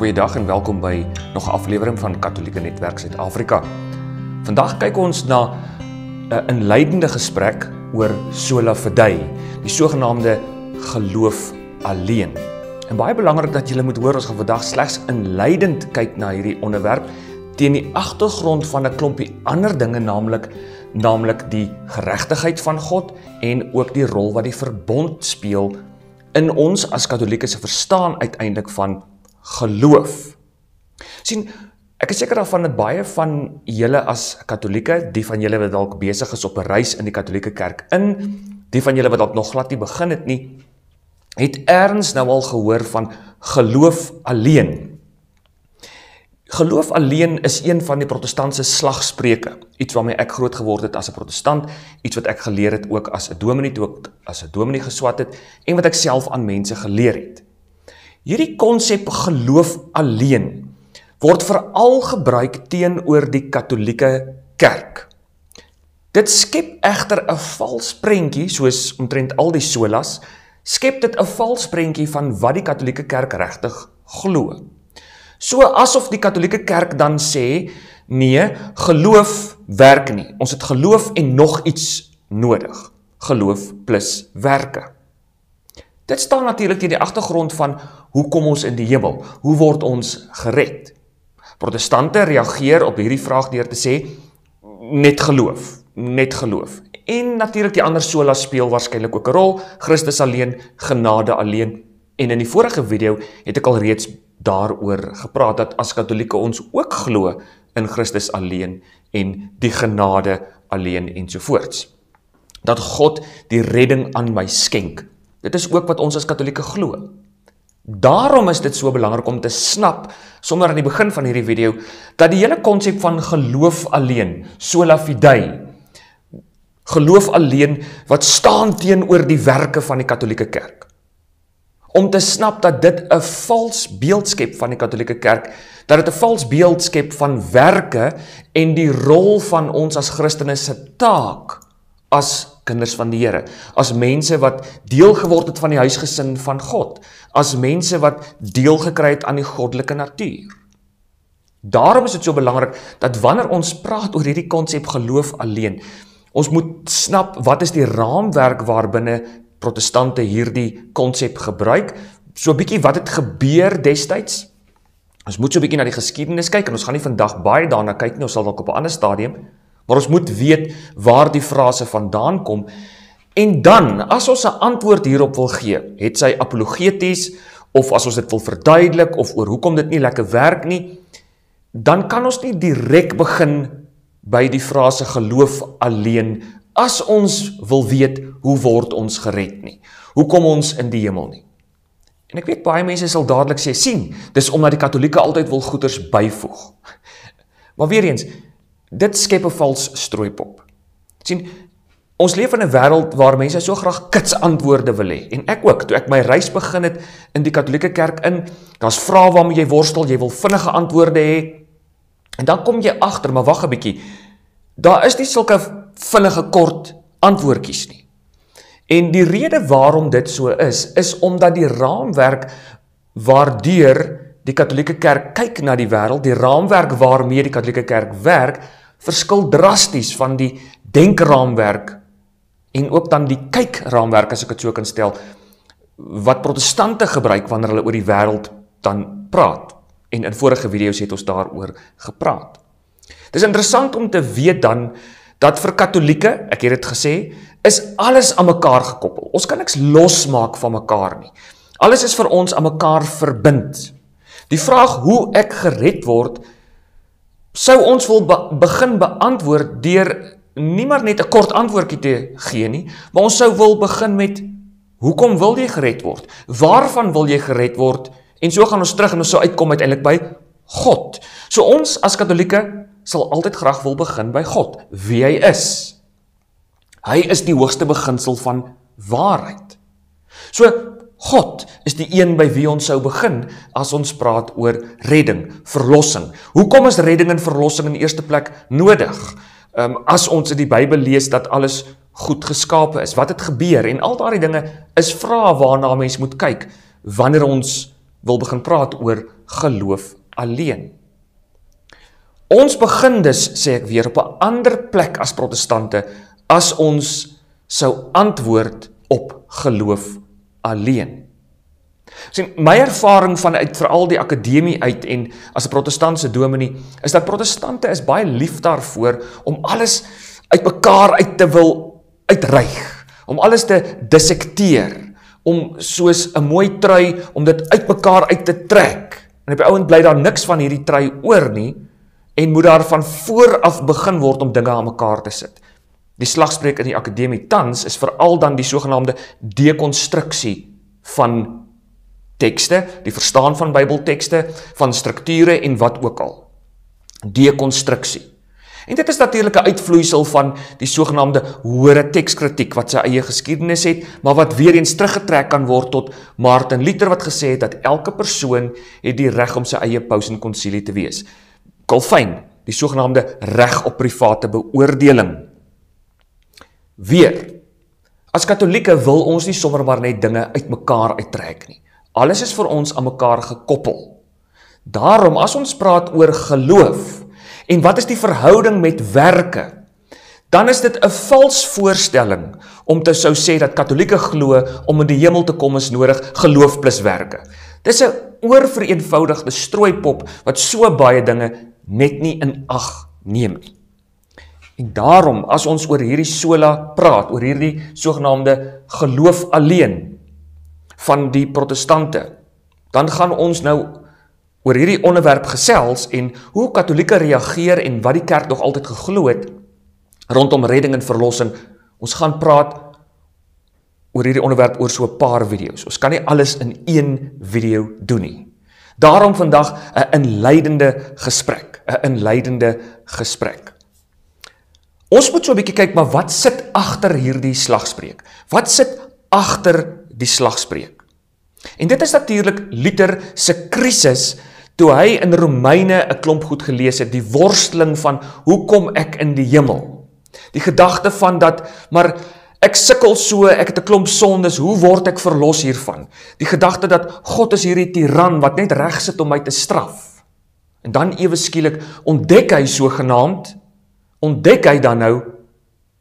Goeiedag en welkom by nog 'n aflewering van Katholieke Netwerk Suid-Afrika. Vandag kyk ons na 'n inleidende gesprek oor sola fide, die sogenaamde geloof alleen. En baie belangrik dat julle moet hoor, ons gaan vandag slegs inleidend kyk na hierdie onderwerp teen die agtergrond van 'n klompie ander dinge, naamlik die geregtigheid van God en ook die rol wat die verbond speel in ons as Katholieke se verstaan uiteindelik van geloof. Sien, ek is seker daarvan dat baie van julle as Katholieke, die van julle wat dalk besig is op 'n reis in die Katholieke kerk die van julle wat dalk nog glad nie begin het nie, het erns nou al gehoor van geloof alleen. Geloof alleen is een van die protestantse slagspreuke, iets waarmee ek groot geword het as 'n protestant, iets wat ek geleer het ook as 'n dominee, toe ek as 'n dominee geswat het, en wat ek self aan mense geleer het. Hierdie konsep geloof alleen word veral gebruik teenoor die Katholieke kerk. Dit skep egter 'n vals prentjie, soos omtrent al die solas, skep dit 'n vals prentjie van wat die Katholieke kerk regtig glo. So asof die Katholieke kerk dan sê, nee, geloof werk nie. Ons het geloof en nog iets nodig. Geloof plus werke. Dit staan natuurlik teen die agtergrond van hoe kom ons in die hemel? Hoe word ons gered? Protestante reageer op hierdie vraag deur te sê, net geloof, net geloof. En natuurlik die ander solas speel waarskynlik ook 'n rol, Christus alleen, genade alleen. En in die vorige video het ek al reeds daaroor gepraat, dat as Katholieke ons ook glo in Christus alleen en die genade alleen ensovoorts. Dat God die redding aan my skenk. Dit is ook wat ons as Katholieke glo. Daarom is dit so belangrik om te snap, sommer aan die begin van hierdie video, dat die hele konsep van geloof alleen, sola fide, geloof alleen, wat staan teenoor die werke van die Katholieke kerk. Om te snap dat dit 'n vals beeld skep van die Katholieke kerk, dat dit 'n vals beeld skep van werke en die rol van ons as Christene se taak as kinders van die Here, as mense wat deel geword het van die huisgesin van God, as mense wat deel gekry het aan die goddelike natuur. Daarom is dit so belangrik dat wanneer ons praat oor hierdie konsep geloof alleen, ons moet snap wat is die raamwerk waarbinne protestante hierdie konsep gebruik, so 'n bietjie wat het gebeur destyds. Ons moet so 'n bietjie na die geskiedenis kyk, en ons gaan nie vandag baie daarna kyk nie, ons sal dalk op 'n ander stadium, maar ons moet weet waar die frase vandaan kom, en dan, as ons 'n antwoord hierop wil gee, het sy apologeties, of as ons dit wil verduidelik, of oor hoekom dit nie lekker werk nie, dan kan ons nie direk begin by die frase geloof alleen, as ons wil weet, hoe word ons gered nie? Hoe kom ons in die hemel nie? En ek weet, baie mense sal dadelik sê, sien, dis omdat die Katholieke altyd wil goeders byvoeg. Maar weer eens, dit skep 'n vals strooipop. Sien, ons leef in 'n wêreld waar mense so graag kits antwoorde wil hê, en ek ook, toe ek my reis begin het in die Katholieke kerk daar's vrae waarmee jy worstel, jy wil vinnige antwoorde hê, en dan kom jy agter, maar wag 'n bietjie, daar is nie sulke vinnige kort antwoordjies nie. En die rede waarom dit so is omdat die raamwerk waardeur die Katholieke kerk kyk na die wêreld, die raamwerk waarmee die Katholieke kerk werk, verskil drasties van die denkraamwerk en ook dan die kykraamwerk, as ek dit so kan stel, wat protestante gebruik wanneer hulle oor die wêreld dan praat. En in vorige video's het ons daaroor gepraat. Dit is interessant om te weet dan, dat vir Katholieke, ek het dit gesê, is alles aan mekaar gekoppel. Ons kan niks losmaak van mekaar nie. Alles is vir ons aan mekaar verbind. Die vraag hoe ek gered word, sou ons wil begin beantwoord deur nie maar net 'n kort antwoordjie te gee nie, maar ons sou wil begin met, hoekom wil jy gered word? Waarvan wil jy gered word? En so gaan ons terug en ons sou uitkom uiteindelik by God. So ons as Katholieke sal altyd graag wil begin by God, wie hy is. Hy is die hoogste beginsel van waarheid. So, God is die een by wie ons sou begin as ons praat oor redding, verlossing. Hoekom is redding en verlossing in die eerste plek nodig? As ons in die Bybel lees dat alles goed geskape is, wat het gebeur? En al daardie dinge is vrae waarna mens moet kyk wanneer ons wil begin praat oor geloof alleen. Ons begin dus, sê ek weer, op 'n ander plek as protestante, as ons sou antwoord op geloof alleen. Sien, my ervaring vanuit veral die akademie uit en as 'n protestantse dominee, is dat protestante is baie lief daarvoor om alles uit mekaar uit te wil uitreig, om alles te dissekteer, om soos 'n mooi trui, om dit uit mekaar uit te trek. En op die ouend bly daar niks van hierdie trui oor nie, en moet daar van vooraf begin word om dinge aan mekaar te sit. Die slagspreuk in die akademie tans is veral dan die sogenaamde dekonstruksie van tekste, die verstaan van Bybeltekste, van strukture en wat ook al. Dekonstruksie. En dit is natuurlik 'n uitvloeisel van die sogenaamde hoëre tekskritiek wat sy eie geskiedenis het, maar wat weer eens teruggetrek kan word tot Martin Luther wat gesê het dat elke persoon het die reg om sy eie paus en konsilie te wees. Calvin, die sogenaamde reg op private beoordeling. Weer, as katolieke wil ons nie sommer maar net dinge uit mekaar uittrek nie. Alles is vir ons aan mekaar gekoppel. Daarom, as ons praat oor geloof, en wat is die verhouding met werke, dan is dit 'n vals voorstelling om te sou sê dat katolieke glo om in die hemel te kom is nodig geloof plus werke. Dis 'n oorvereenvoudigde strooipop wat so baie dinge net nie in ag neem nie. En daarom, as ons oor hierdie sola praat, oor hierdie sogenaamde geloof alleen van die protestante, dan gaan ons nou oor hierdie onderwerp gesels en hoe katolieke reageer en wat die kerk nog altyd geglo het rondom redding en verlossing. Ons gaan praat oor hierdie onderwerp oor so 'n paar video's. Ons kan nie alles in een video doen nie. Daarom vandag 'n inleidende gesprek. Ons moet so 'n bietjie kyk, maar wat sit agter hierdie slagspreuk? Wat sit agter die slagspreuk? En dit is natuurlik Luther se krisis toe hy in Romeine 'n klomp goed gelees het, die worsteling van hoe kom ek in die hemel? Die gedagte van dat, maar ek sukkel so, ek het 'n klomp sondes, hoe word ek verlos hiervan? Die gedagte dat God is hierdie tiran wat net reg sit om my te straf. En dan ewe skielik ontdek hy dan nou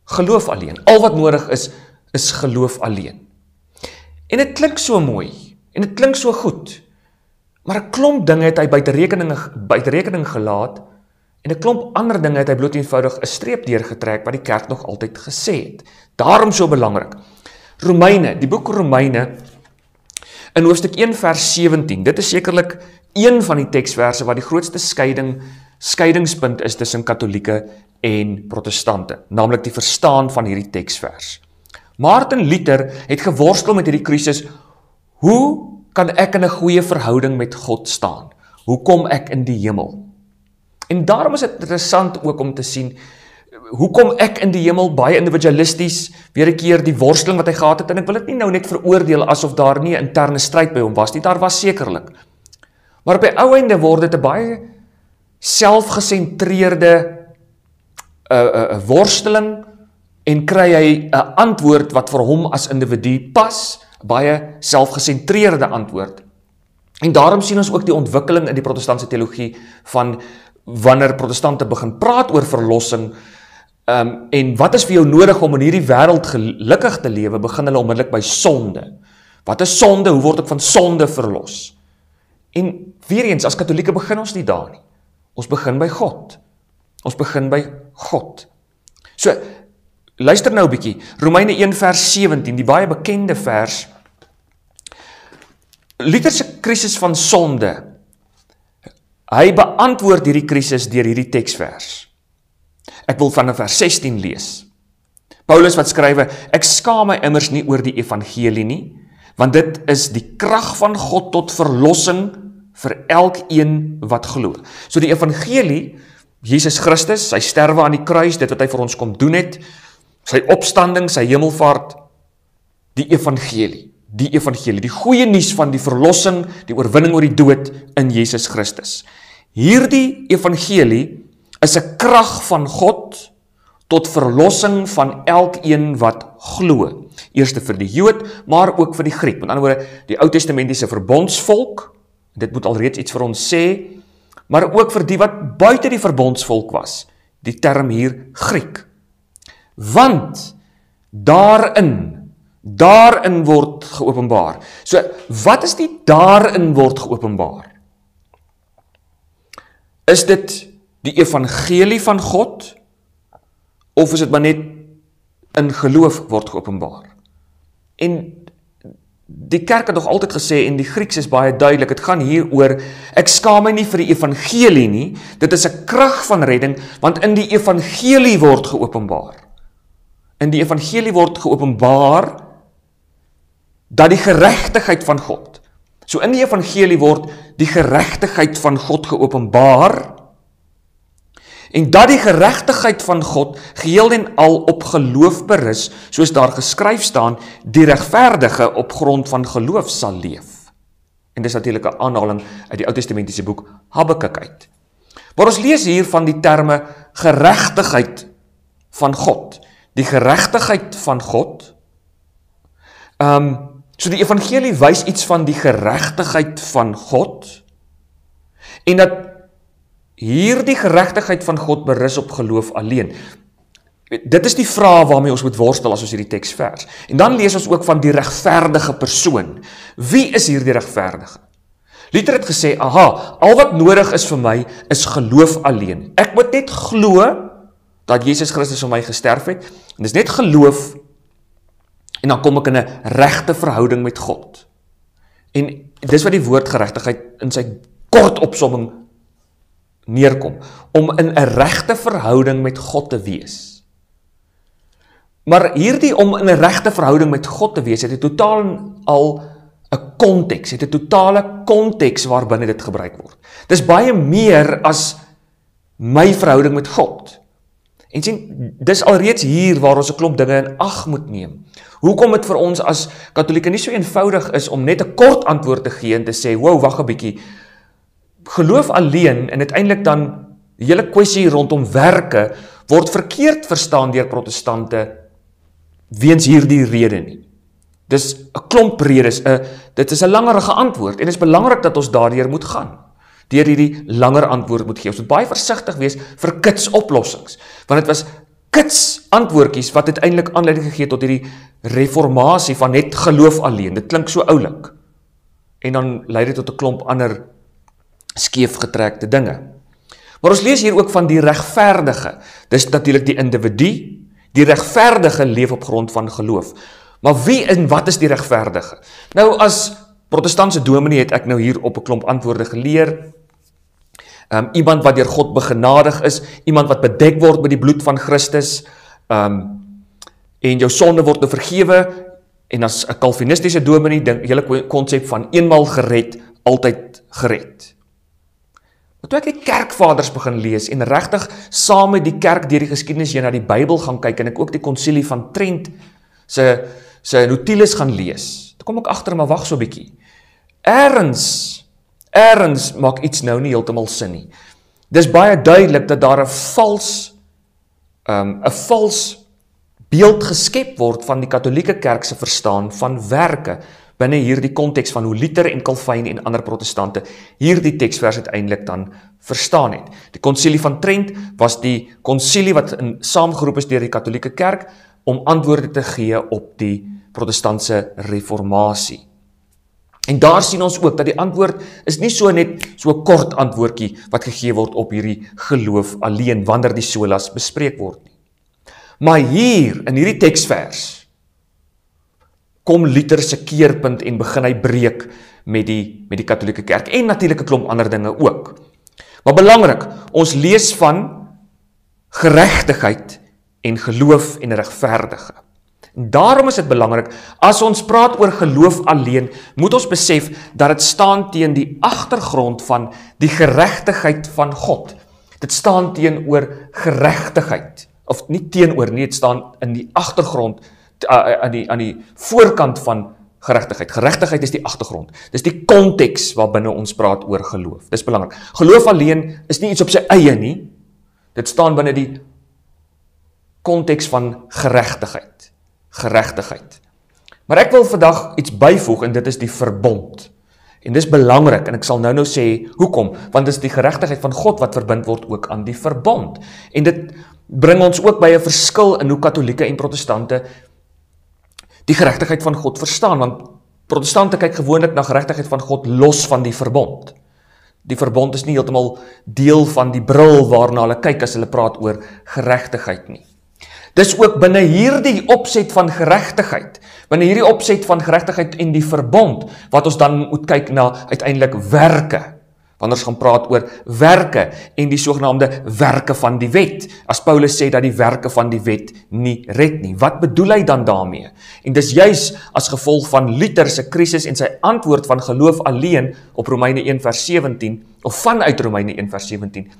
geloof alleen. Al wat nodig is geloof alleen. En dit klink so mooi, en dit klink so goed, maar 'n klomp dinge het hy buite rekening gelaat, en 'n klomp ander dinge het hy bloot eenvoudig 'n streep deurgetrek wat die kerk nog altyd gesê het. Daarom so belangrik. Romeine, die boek Romeine, in hoofstuk 1 vers 17, dit is sekerlik een van die teksverse wat die grootste skeiingspunt is tussen katolieke en protestante, naamlik die verstaan van hierdie teksvers. Martin Luther het geworstel met hierdie krisis, hoe kan ek in 'n goeie verhouding met God staan? Hoe kom ek in die hemel? En daarom is dit interessant ook om te sien, hoe kom ek in die hemel, baie individualisties, weer 'n keer die worsteling wat hy gehad het, en ek wil dit nie nou net veroordeel asof daar nie 'n interne stryd by hom was nie, daar was sekerlik. Maar op die ou einde word dit 'n baie selfgesentreerde worsteling, en kry hy 'n antwoord wat vir hom as individu pas, baie selfgesentreerde antwoord. En daarom sien ons ook die ontwikkeling in die protestantse teologie van wanneer protestante begin praat oor verlossing, en wat is vir jou nodig om in hierdie wêreld gelukkig te lewe, begin hulle onmiddellik by sonde. Wat is sonde? Hoe word ek van sonde verlos? En weer eens, as katolieke begin ons nie daar nie. Ons begin by God. So, luister nou 'n bietjie. Romeine 1 vers 17, die baie bekende vers. Luther se krisis van sonde. Hy beantwoord hierdie krisis deur hierdie teksvers. Ek wil van vers 16 lees. Paulus wat skrywe, ek skaam my immers nie oor die evangelie nie, want dit is die krag van God tot verlossing vir elkeen wat glo. So die evangelie, Jesus Christus, sy sterwe aan die kruis, dit wat hy vir ons kom doen het, sy opstanding, sy hemelvaart, die evangelie, die goeie nuus van die verlossing, die oorwinning oor die dood in Jesus Christus. Hierdie evangelie is 'n krag van God tot verlossing van elkeen wat glo. Eerste vir die Jood, maar ook vir die Griek. Met ander woorde, die Ou Testamentiese verbondsvolk Dit moet alreeds iets vir ons sê, maar ook vir die wat buite die verbondsvolk was. Die term hier Griek. Want daarin word geopenbaar. So, wat is die daarin word geopenbaar? Is dit die evangelie van God, of is dit maar net in geloof word geopenbaar? En die kerk het nog altyd gesê, en die Grieks is baie duidelik, het gaan hier oor, ek skaam my nie vir die evangelie nie, dit is 'n krag van redding, want in die evangelie word geopenbaar. In die evangelie word geopenbaar, dat die geregtigheid van God, so in die evangelie word die geregtigheid van God geopenbaar, en dat die geregtigheid van God geheel en al op geloof berus, soos daar geskryf staan, die regverdige op grond van geloof sal leef. En dis natuurlik 'n aanhaling uit die Ou Testamentiese boek Habakuk uit. Maar ons lees hier van die terme geregtigheid van God. Die geregtigheid van God. So die evangelie wys iets van die geregtigheid van God, en dat hier die geregtigheid van God berus op geloof alleen. Dit is die vraag waarmee ons moet worstel as ons hierdie teks vers. En dan lees ons ook van die regverdige persoon. Wie is hier die regverdige? Luther het gesê, al wat nodig is vir my is geloof alleen. Ek moet net glo dat Jesus Christus vir my gesterf het, en dis net geloof, en dan kom ek in 'n regte verhouding met God. En dis wat die woord geregtigheid in sy kort opsomming neerkom, om in 'n regte verhouding met God te wees. Maar hierdie om in 'n regte verhouding met God te wees, het 'n totaal al 'n konteks, het 'n totale konteks waarbinne dit gebruik word. Dis baie meer as my verhouding met God. En sien, dis alreeds hier waar ons 'n klomp dinge in ag moet neem. Hoekom dit vir ons as Katolieke nie so eenvoudig is om net 'n kort antwoord te gee en te sê, wow, wag 'n bietjie, geloof alleen, en uiteindelik dan die hele kwessie rondom werke word verkeerd verstaan deur protestante weens hierdie rede nie. Dis 'n klomp redes, dit is 'n langerige antwoord, en dit is belangrik dat ons daardeur moet gaan. Deur hierdie langer antwoord moet gee. Ons moet baie versigtig wees vir kits oplossings, want dit was kits antwoordjies wat uiteindelik aanleiding gegee tot hierdie reformatie van net geloof alleen. Dit klink so oulik. En dan lei dit tot 'n klomp ander skeefgetrekte dinge. Maar ons lees hier ook van die regverdige. Dis natuurlik die individu. Die regverdige leef op grond van geloof. Maar wie en wat is die regverdige? Nou, as protestantse dominee het ek nou hier op 'n klomp antwoorde geleer. Iemand wat deur God begenadig is, iemand wat bedek word met die bloed van Christus, en jou sonde word nou vergewe, en as 'n Calvinistiese dominee dink die hele konsep van eenmal gered, altyd gered. Maar toe ek die kerkvaders begin lees, en regtig saam met die kerk deur die geskiedenis jy na die Bybel gaan kyk, en ek ook die konsilie van Trent se notules gaan lees, toe kom ek agter, maar wag so 'n bietjie. Ergens maak iets nou nie heeltemal sin nie. Dis baie duidelik dat daar 'n vals beeld geskep word van die Katolieke kerk se verstaan van werke, binne hierdie konteks van hoe Luther en Calvin en ander protestante hierdie teksvers uiteindelik dan verstaan het. Die konsilie van Trent was die konsilie wat saamgeroep is deur die Katolieke kerk om antwoorde te gee op die protestantse reformatie. En daar sien ons ook dat die antwoord is nie so net so 'n kort antwoordjie wat gegee word op hierdie geloof alleen wanneer die solas bespreek word nie. Maar hier in hierdie teksvers kom Luther se keerpunt en begin hy breek met die Katolieke kerk en natuurlik 'n klomp ander dinge ook. Maar belangrik, ons lees van geregtigheid en geloof en regverdige. En daarom is dit belangrik, as ons praat oor geloof alleen, moet ons besef dat dit staan teen die agtergrond van die geregtigheid van God. Dit staan teenoor geregtigheid, of nie teenoor nie, dit staan in die agtergrond, aan die voorkant van geregtigheid. Geregtigheid is die agtergrond. Dis die konteks waarbinne ons praat oor geloof. Dis belangrik. Geloof alleen is nie iets op sy eie nie. Dit staan binne die konteks van geregtigheid. Geregtigheid. Maar ek wil vandag iets byvoeg en dit is die verbond. En dis belangrik, en ek sal nou sê, hoekom? Want dis die geregtigheid van God wat verbind word ook aan die verbond. En dit bring ons ook by 'n verskil in hoe Katolieke en Protestante die geregtigheid van God verstaan, want Protestante kyk gewoonlik na geregtigheid van God los van die verbond. Die verbond is nie heeltemal deel van die bril waarna hulle kyk as hulle praat oor geregtigheid nie. Dis ook binne hierdie opset van geregtigheid, binne hierdie opset van geregtigheid en die verbond, wat ons dan moet kyk na uiteindelik werke, wanneer ons gaan praat oor werke en die sogenaamde werke van die wet, as Paulus sê dat die werke van die wet nie red nie. Wat bedoel hy dan daarmee? En dis juis as gevolg van Luther se krisis en sy antwoord van geloof alleen op Romeine 1 vers 17, of vanuit Romeine 1 vers 17,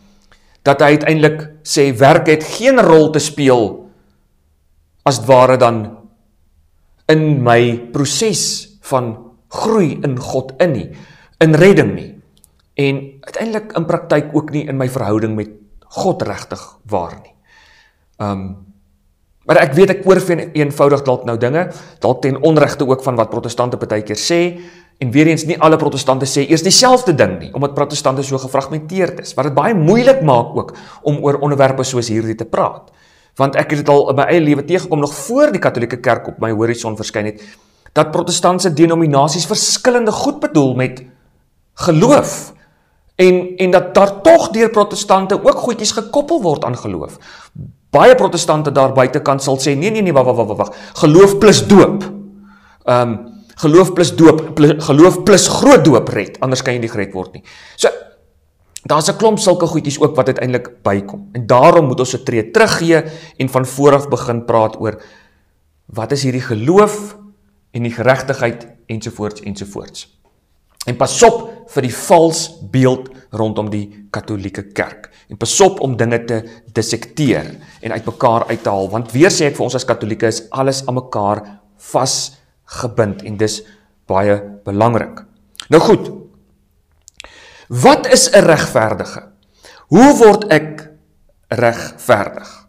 dat hy uiteindelik sê, werk het geen rol te speel as het ware dan in my proses van groei in God in nie, in redding nie, en uiteindelik in praktyk ook nie in my verhouding met God regtig waar nie. Maar ek weet ek oorveen eenvoudig dalk nou dinge, dalk ten onregte ook van wat protestante partykeer sê, en weer eens nie alle protestante sê eers dieselfde ding nie, omdat protestante so gefragmenteerd is, wat dit baie moeilik maak ook om oor onderwerpe soos hierdie te praat. Want ek het dit al in my eie lewe tegekom, nog voor die Katolieke Kerk op my horison verskyn het, dat protestantse denominasies verskillende goed bedoel met geloof, en dat daar tog deur protestante ook goedjies gekoppel word aan geloof. Baie protestante daar buitekant sal sê, nee, wag, geloof plus doop, geloof plus groot doop red, anders kan jy nie gered word nie. So, daar's 'n klomp sulke goedjies ook wat uiteindelik bykom, en daarom moet ons 'n tree teruggee en van vooraf begin praat oor, wat is hierdie geloof en die geregtigheid ensovoorts. En pas op vir die vals beeld rondom die Katolieke Kerk. En pas op om dinge te dissekteer en uit mekaar uit te haal, want weer sê ek vir ons as Katolieke is alles aan mekaar vasgebind en dis baie belangrik. Nou goed, wat is 'n regverdige? Hoe word ek regverdig?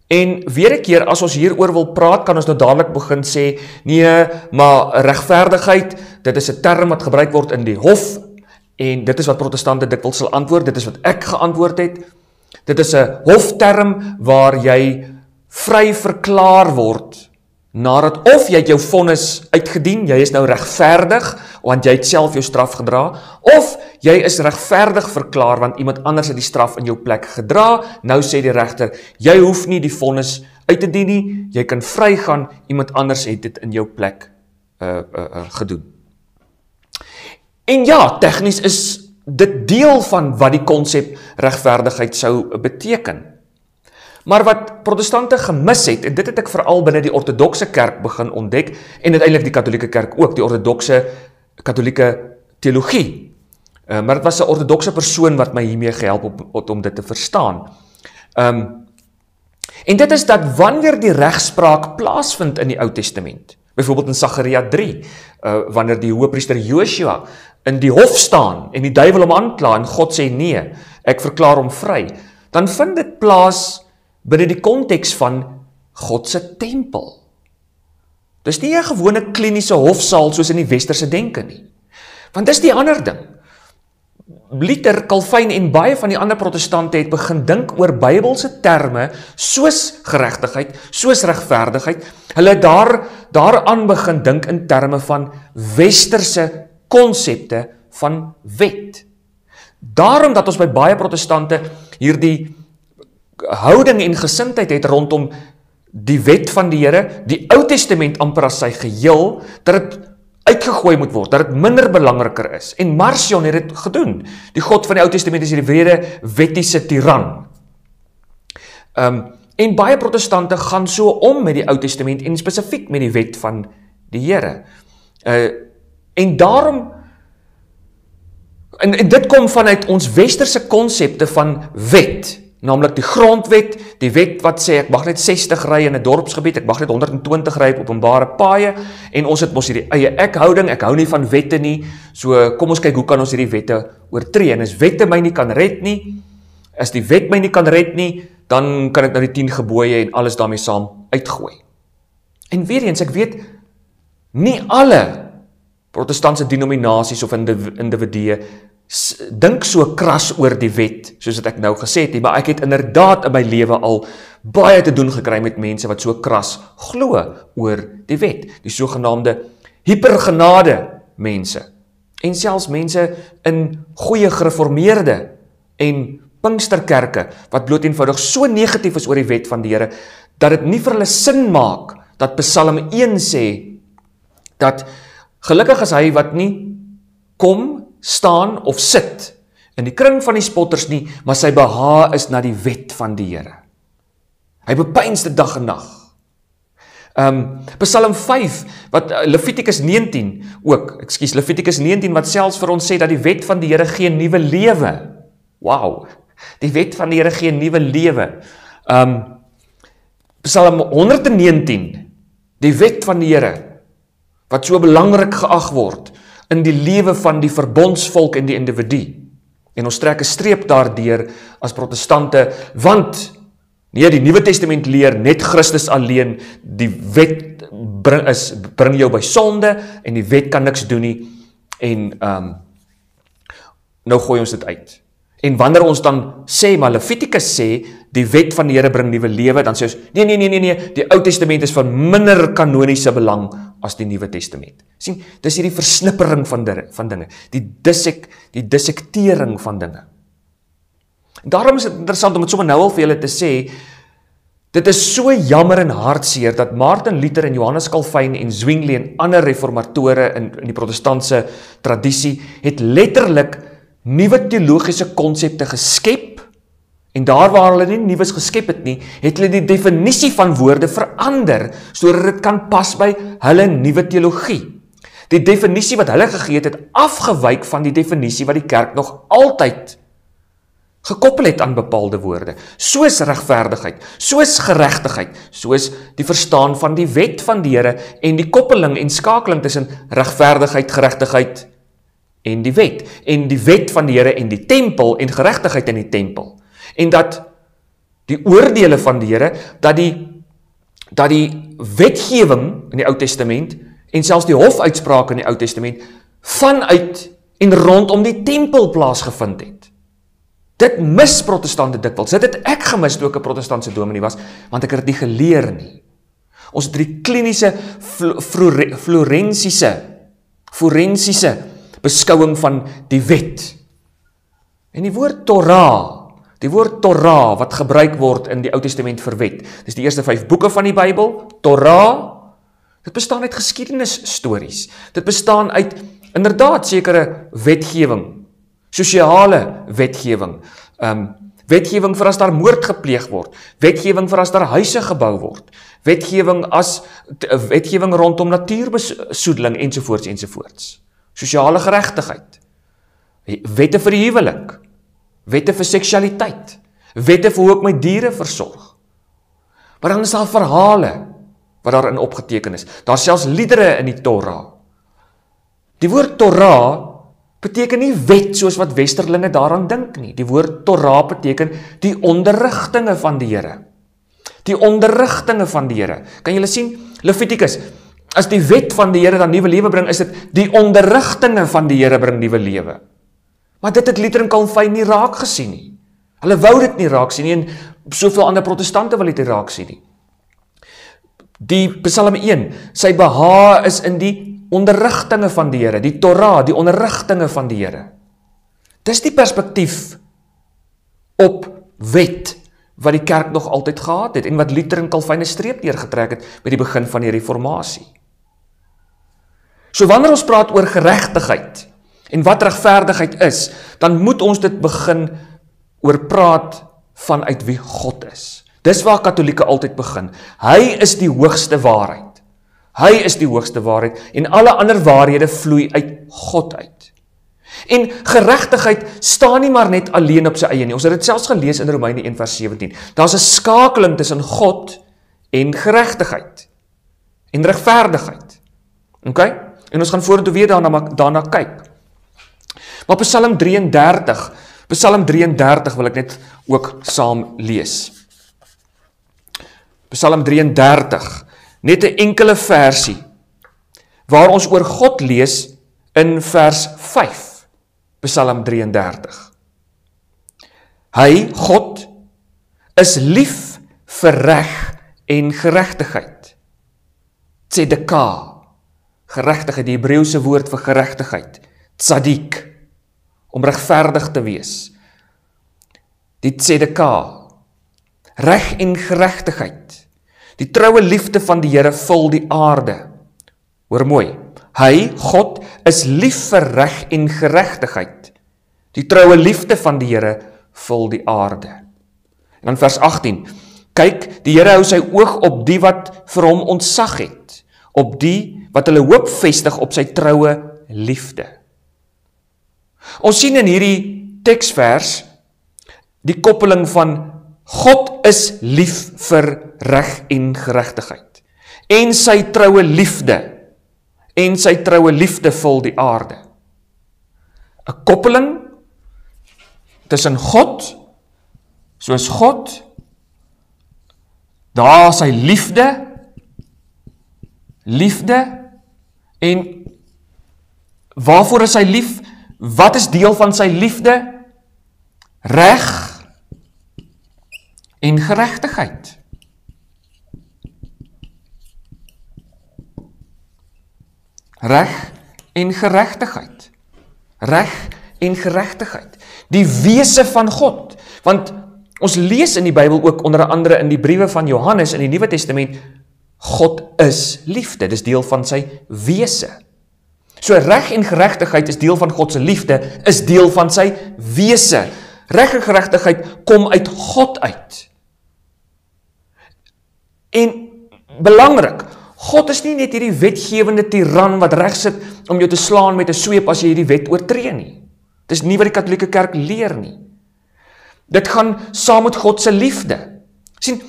En weer 'n keer, as ons hieroor wil praat, kan ons nou dadelik begin sê, nee, maar regverdigheid, dit is 'n term wat gebruik word in die hof, en dit is wat protestante dikwels sal antwoord, dit is wat ek geantwoord het. Dit is 'n hofterm waar jy vry verklaar word, nadat of jy het jou vonnis uitgedien, jy is nou regverdig, want jy het self jou straf gedra, of jy is regverdig verklaar, want iemand anders het die straf in jou plek gedra, nou sê die regter, jy hoef nie die vonnis uit te dien nie, jy kan vry gaan, iemand anders het dit in jou plek gedoen. En ja, tegnies is dit deel van wat die konsep regverdigheid sou beteken. Maar wat protestante gemis het, en dit het ek veral binne die ortodokse kerk begin ontdek, en uiteindelik die Katolieke Kerk ook, die ortodokse Katolieke teologie. Maar dit was 'n ortodokse persoon wat my hiermee gehelp om dit te verstaan. En dit is dat wanneer die regspraak plaasvind in die Ou Testament, byvoorbeeld in Sagaria 3, wanneer die hoëpriester Joshua in die hof staan en die duiwel hom aankla en God sê nee, ek verklaar hom vry, dan vind dit plaas binne die konteks van God se tempel. Dis nie 'n gewone kliniese hofsaal soos in die westerse denke nie. Want dis die ander ding. Luther, Calvin en baie van die ander protestante het begin dink oor Bybelse terme soos geregtigheid, soos regverdigheid. Hulle het daaraan begin dink in terme van westerse konsepte van wet. Daarom dat ons by baie protestante hierdie houding en gesindheid het rondom die wet van die Here, die Ou Testament amper as sy geheel, dat dit uitgegooi moet word, dat dit minder belangriker is. En Marcion het dit gedoen. Die God van die Ou Testament is hierdie wrede wettiese tiran. En baie protestante gaan so om met die Ou Testament en spesifiek met die wet van die Here. En daarom, en dit kom vanuit ons westerse konsepte van wet, naamlik die grondwet, die wet wat sê ek mag net 60 ry in 'n dorpsgebied, ek mag net 120 ry op openbare paaie, en ons het mos hierdie eie ek-houding, ek hou nie van wette nie, so kom ons kyk hoe kan ons hierdie wette oortree, en as wette my nie kan red nie, as die wet my nie kan red nie, dan kan ek nou die 10 gebooie en alles daarmee saam uitgooi. En weer eens, ek weet, nie alle protestantse denominasies of individue dink so kras oor die wet, soos wat ek nou gesê het, maar ek het inderdaad in my lewe al baie te doen gekry met mense wat so kras glo oor die wet, die sogenaamde hypergenade mense, en selfs mense in goeie gereformeerde en Pinksterkerke, wat bloot eenvoudig so negatief is oor die wet van die Here, dat dit nie vir hulle sin maak, dat Psalm 1 sê, dat gelukkig is hy wat nie kom, staan of sit in die kring van die spotters nie, maar sy behaag is na die wet van die Here. Hy bepeins dit dag en nag. Psalm 5, wat Levitikus 19 ook, Levitikus 19 wat selfs vir ons sê dat die wet van die Here gee nuwe lewe. Wow, die wet van die Here gee nuwe lewe. Psalm 119, die wet van die Here, wat so belangrik geag word in die lewe van die verbondsvolk en die individu. En ons trek 'n streep daardeur as protestante, want nee, die Nuwe Testament leer net Christus alleen, die wet bring jou by sonde, en die wet kan niks doen nie, en nou gooi ons dit uit. En wanneer ons dan sê, maar Levitikus sê, die wet van die Here bring nuwe lewe, dan sê ons, nee, die Ou Testament is van minder kanoniese belang as die Nuwe Testament. Sien, dis hierdie versnippering van dinge, die dissektering van dinge. En daarom is dit interessant om het sommer nou al vir julle te sê, dit is so jammer en hartseer dat Martin Luther en Johannes Calvin en Zwingli en ander reformatore in die protestantse tradisie het letterlik nuwe teologiese konsepte geskep, en daar waar hulle nie nuus geskep het nie, het hulle die definisie van woorde verander, sodat dit kan pas by hulle nuwe teologie. Die definisie wat hulle gegee het afgewyk van die definisie wat die kerk nog altyd gekoppel het aan bepaalde woorde, soos regverdigheid, soos geregtigheid, soos die verstaan van die wet van die Here en die koppeling en skakeling tussen regverdigheid, geregtigheid en die wet van die Here en die tempel en geregtigheid in die tempel. En dat die oordeele van die Here, dat die wetgewing in die Ou Testament en selfs die hofuitsprake in die Ou Testament vanuit en rondom die tempel plaasgevind het. Dit mis protestante dikwels. Dit het ek gemis toe ek 'n protestantse dominee was, want ek het dit nie geleer nie. Ons het die kliniese forensiese beskouing van die wet. En die woord Torah wat gebruik word in die Ou Testament vir wet. Dis die eerste 5 boeke van die Bybel, Torah. Dit bestaan uit geskiedenisstories. Dit bestaan uit inderdaad sekere wetgewing, sosiale wetgewing, wetgewing vir as daar moord gepleeg word, wetgewing vir as daar huise gebou word, wetgewing rondom natuurbesoedeling ensovoorts. Sosiale geregtigheid, wette vir die huwelik, wette vir seksualiteit, wette vir hoe ek my diere versorg. Maar dan is daar verhale wat daarin opgeteken is. Daar selfs liedere in die Torah. Die woord Torah beteken nie wet soos wat westerlinge daaraan dink nie. Die woord Torah beteken die onderrigtinge van die Here. Die onderrigtinge van die Here. Kan julle sien? Levitikus, as die wet van die Here dan nuwe lewe bring, is dit die onderrigtinge van die Here bring nuwe lewe. Maar dit het Luther en Calvin nie raak gesien nie. Hulle wou dit nie raak sien nie, en soveel ander protestante wil dit nie raak sien nie. Die Psalm 1, sy behaag is in die onderrigtinge van die Here, die Torah, die onderrigtinge van die Here. Dis die perspektief op wet wat die kerk nog altyd gehad het en wat Luther en Calvin 'n streep deurgetrek het met die begin van die reformatie. So wanneer ons praat oor geregtigheid en wat regverdigheid is, dan moet ons dit begin oor praat vanuit wie God is. Dis waar Katolieke altyd begin. Hy is die hoogste waarheid. Hy is die hoogste waarheid en alle ander waarhede vloei uit God uit. En geregtigheid staan nie maar net alleen op sy eie nie. Ons het dit selfs gelees in Romeine 1 vers 17. Daar's 'n skakeling tussen God en geregtigheid en regverdigheid. Okay? En ons gaan vorentoe weer daarna kyk. Maar Psalm 33 wil ek net ook saam lees. Psalm 33, net 'n enkele versie, waar ons oor God lees in vers 5, Psalm 33. Hy, God, is lief vir reg en geregtigheid. Tzedekah, geregtigheid, die Hebreëse woord vir geregtigheid. Tzadik, om regverdig te wees. Die tzedekah, reg en geregtigheid. Die troue liefde van die Here vul die aarde. Hoor mooi, hy, God, is lief vir reg en geregtigheid. Die troue liefde van die Here vul die aarde. En dan vers 18, kyk, die Here hou sy oog op die wat vir hom ontzag het, op die wat hulle hoop vestig op sy troue liefde. Ons sien in hierdie teksvers die koppeling van God is lief vir reg en geregtigheid. En sy troue liefde vul die aarde. 'n Koppeling tussen God, soos God, daar sy liefde, en waarvoor is hy lief? Wat is deel van sy liefde? Reg en geregtigheid. Reg en geregtigheid. Reg en geregtigheid. Die wese van God. Want ons lees in die Bybel ook onder andere in die briewe van Johannes in die Nuwe Testament, God is liefde. Dis deel van sy wese. So reg en geregtigheid is deel van God se liefde, is deel van sy wese. Reg en geregtigheid kom uit God uit. En belangrik, God is nie net hierdie wetgewende tiran wat reg sit om jou te slaan met 'n sweep as jy hierdie wet oortree nie. Dis nie wat die Katolieke Kerk leer nie. Dit gaan saam met God se liefde. Sien,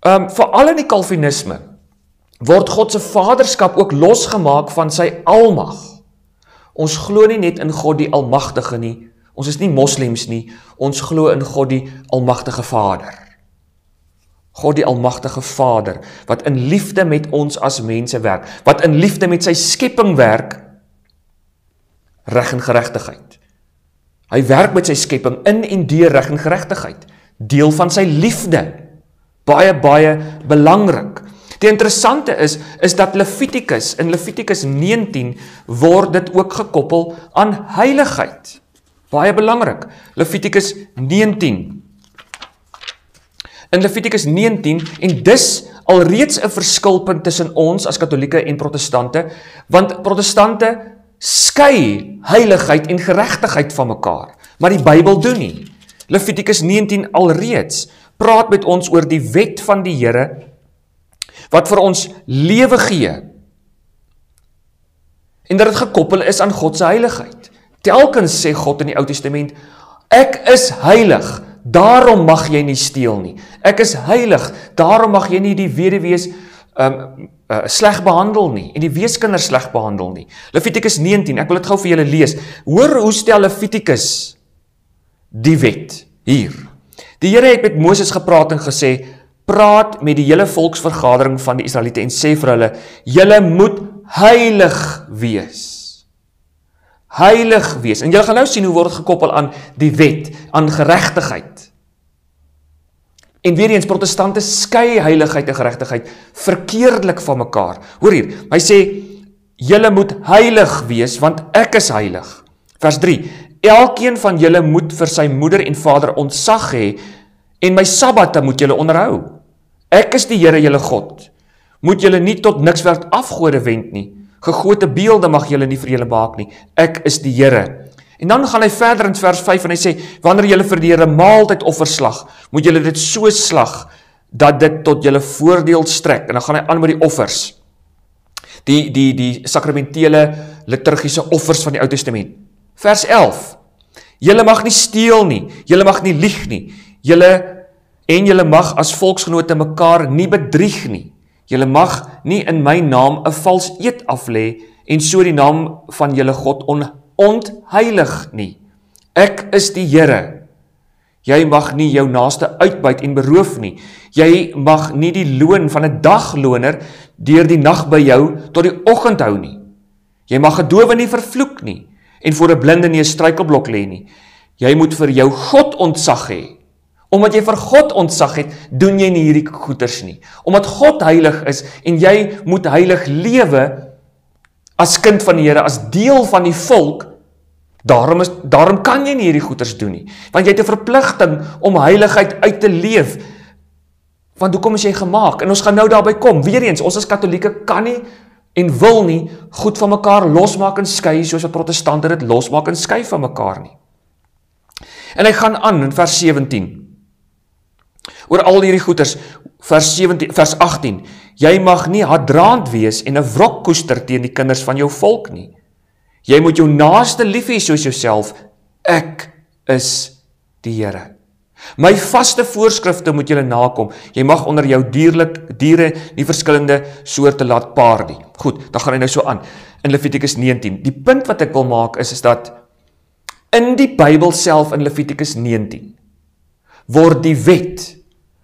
veral in die Calvinisme word God se vaderskap ook losgemaak van sy almag. Ons glo nie net in God die almagtige nie. Ons is nie moslems nie. Ons glo in God die almagtige Vader. God die almagtige Vader, wat in liefde met ons as mense werk, wat in liefde met sy skepping werk, reg en geregtigheid. Hy werk met sy skepping in en deur reg en geregtigheid, deel van sy liefde, baie belangrik. Die interessante is dat in Levitikus 19 word dit ook gekoppel aan heiligheid. Baie belangrik, Levitikus 19. In Levitikus 19, en dis alreeds 'n verskilpunt tussen ons as Katolieke en Protestante, want Protestante skei heiligheid en geregtigheid van mekaar, maar die Bybel doen nie. Levitikus 19 alreeds praat met ons oor die wet van die Here, wat vir ons lewe gee, en dat dit gekoppel is aan God se heiligheid. Telkens sê God in die Ou Testament, ek is heilig, daarom mag jy nie steel nie. Ek is heilig, daarom mag jy nie die weduwees sleg behandel nie, en die weeskinders sleg behandel nie. Levitikus 19, ek wil dit gou vir julle lees. Hoor hoe stel Levitikus die wet hier. Die Here het met Moses gepraat en gesê, praat met die hele volksvergadering van die Israeliete en sê vir hulle, julle moet heilig wees. Heilig wees. En julle gaan nou sien hoe word gekoppel aan die wet, aan geregtigheid. En weer eens, Protestante skei heiligheid en geregtigheid verkeerdelik van mekaar. Hoor hier, hy sê, julle moet heilig wees, want ek is heilig. Vers 3, elkeen van julle moet vir sy moeder en vader ontzag hê, en my sabbate moet julle onderhou. Ek is die Here julle God. Moet julle nie tot niks werd afgode wend nie. Gegote beelde mag julle nie vir julle maak nie. Ek is die Here. En dan gaan hy verder in vers 5 en hy sê, wanneer julle vir die Here maaltyd offerslag, moet julle dit so slag, dat dit tot julle voordeel strek. En dan gaan hy aan met die offers. Die sakramentele, liturgiese offers van die Ou Testament. Vers 11, julle mag nie steel nie, julle mag nie lieg nie, julle mag as volksgenote mekaar nie bedrieg nie, julle mag nie in my naam 'n vals eed aflê, en so die naam van julle God ontheilig nie. Ek is die Here. Jy mag nie jou naaste uitbuit en beroof nie. Jy mag nie die loon van 'n dagloner deur die nag by jou tot die oggend hou nie. Jy mag 'n dowe nie vervloek nie, en voor 'n blinde nie 'n struikelblok lê nie. Jy moet vir jou God ontzag hê. Omdat jy vir God ontzag het, doen jy nie hierdie goeders nie. Omdat God heilig is, en jy moet heilig lewe, as kind van die Here, as deel van die volk, daarom kan jy nie hierdie goeders doen nie. Want jy het 'n verpligting om heiligheid uit te leef. Want hoekom is jy gemaak? En ons gaan nou daarby kom. Weereens, ons as Katolieke kan nie en wil nie goed van mekaar losmaak en skei, soos wat protestante dit losmaak en skei van mekaar nie. En hy gaan aan in vers 17. Oor al hierdie goeders, vers 18, jy mag nie haatdraand wees en 'n wrok koester teen die kinders van jou volk nie. Jy moet jou naaste lief hê soos jouself, ek is die Here. My vaste voorskrifte moet julle nakom, jy mag onder jou diere nie verskillende soorte laat paar nie. Goed, dan gaan hy nou so aan, in Levitikus 19. Die punt wat ek wil maak is dat, in die Bybel self in Levitikus 19, word die wet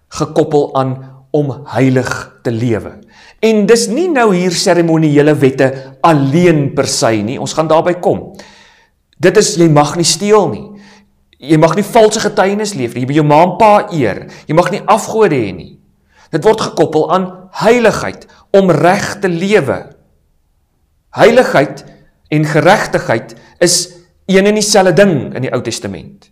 gekoppel aan om heilig te lewe. En dis nie nou hier seremoniële wette alleen per se nie, ons gaan daarby kom. Dit is, jy mag nie steel nie, jy mag nie valse getuienis leef nie, jy moet jou ma en pa eer, jy mag nie afgode hê nie. Dit word gekoppel aan heiligheid, om reg te lewe. Heiligheid en geregtigheid is een en dieselfde ding in die Ou Testament.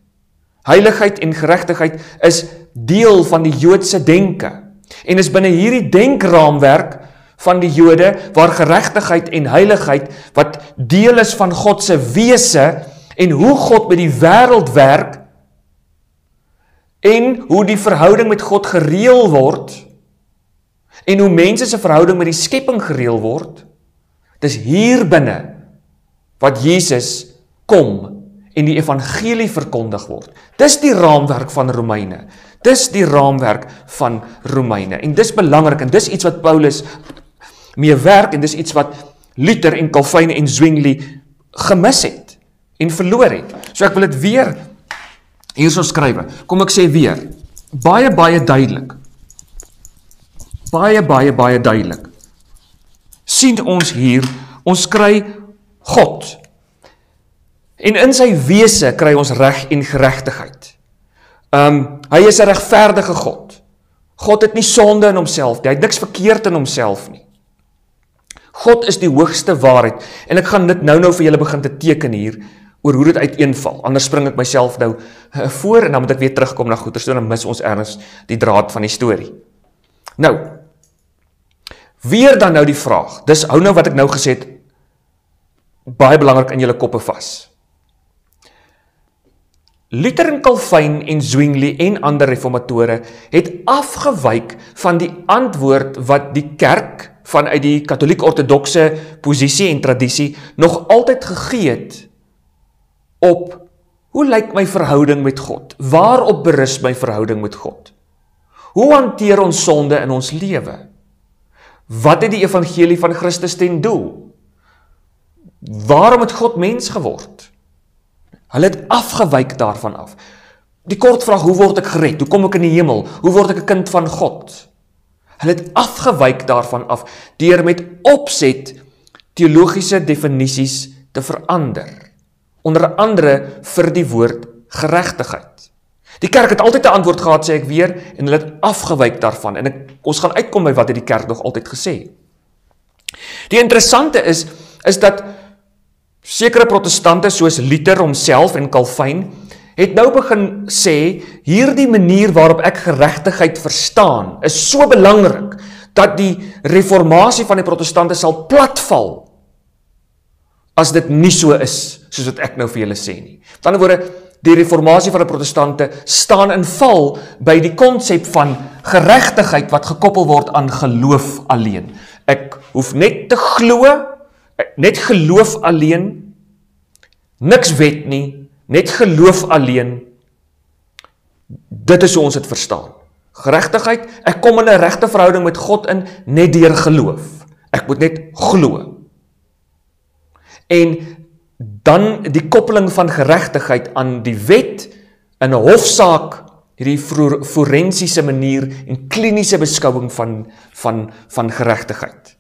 Heiligheid en geregtigheid is deel van die Joodse denke, en is binne hierdie denkraamwerk van die Jode, waar geregtigheid en heiligheid, wat deel is van God se wese, en hoe God met die wêreld werk, en hoe die verhouding met God gereël word, en hoe mense se verhouding met die skepping gereël word, dis hier binne, wat Jesus kom, en die evangelie verkondig word. Dis die raamwerk van Romeine. Dis die raamwerk van Romeine. En dis belangrik, en dis iets wat Paulus mee werk, en dis iets wat Luther en Calvin en Zwingli gemis het, en verloor het. So ek wil dit weer hierso skrywe. Kom ek sê weer, baie duidelik, baie duidelik, sien ons hier, ons kry God, en in sy wese kry ons reg en geregtigheid. Hy is 'n regverdige God. God het nie sonde in homself nie, hy het niks verkeerd in homself nie. God is die hoogste waarheid, en ek gaan dit nou vir julle begin te teken hier, oor hoe dit uiteenval, anders spring ek myself nou voor, en dan moet ek weer terugkom na goeders, so dan mis ons ergens die draad van die storie. Nou, weer dan nou die vraag, dis hou nou wat ek nou gesê het, baie belangrik in julle koppe vas. Luther en Calvin en Zwingli en ander reformatore het afgewyk van die antwoord wat die kerk vanuit die katholiek-ortodokse posisie en tradisie nog altyd gegee het op, hoe lyk my verhouding met God? Waarop berus my verhouding met God? Hoe hanteer ons sonde in ons lewe? Wat het die evangelie van Christus ten doel? Waarom het God mens geword? Hulle het afgewyk daarvan af. Die kort vraag, hoe word ek gered? Hoe kom ek in die hemel? Hoe word ek 'n kind van God? Hulle het afgewyk daarvan af, deur met opset teologiese definisies te verander. Onder andere vir die woord geregtigheid. Die kerk het altyd 'n antwoord gehad, sê ek weer, en hulle het afgewyk daarvan. En ons gaan uitkom by wat het die kerk nog altyd gesê. Die interessante is dat sekere protestante soos Luther homself en Calvin het nou begin sê, hierdie manier waarop ek geregtigheid verstaan, is so belangrik, dat die reformatie van die protestante sal platval, as dit nie so is, soos wat ek nou vir julle sê nie. Met ander woorde, die reformatie van die protestante staan en val by die konsep van geregtigheid wat gekoppel word aan geloof alleen. Ek hoef net te glo, net geloof alleen, niks wet nie, net geloof alleen. Dit is hoe ons dit verstaan. Geregtigheid, ek kom in 'n regte verhouding met God in, net deur geloof. Ek moet net glo. En dan die koppeling van geregtigheid aan die wet in 'n hofsaak, hierdie forensiese manier en kliniese beskouing van geregtigheid.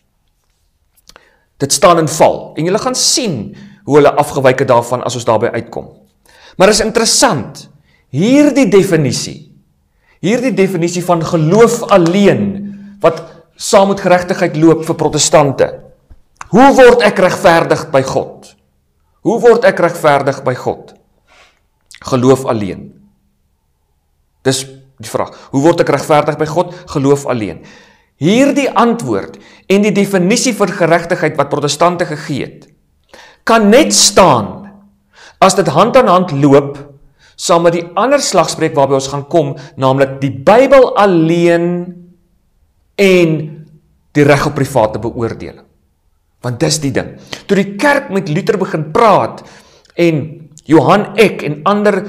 Dit staan en val. En julle gaan sien hoe hulle afgewyk het daarvan as ons daarby uitkom. Maar is interessant, hierdie definisie van geloof alleen, wat saam met geregtigheid loop vir protestante. Hoe word ek regverdig by God? Hoe word ek regverdig by God? Geloof alleen. Dis die vraag. Hoe word ek regverdig by God? Geloof alleen. Hierdie antwoord en die definisie vir geregtigheid wat protestante gegee het, kan net staan as dit hand aan hand loop saam met die ander slagspreuk waarby ons gaan kom, naamlik die Bybel alleen en die reg op private beoordeling. Want dis die ding. Toe die kerk met Luther begin praat en Johan Eck en ander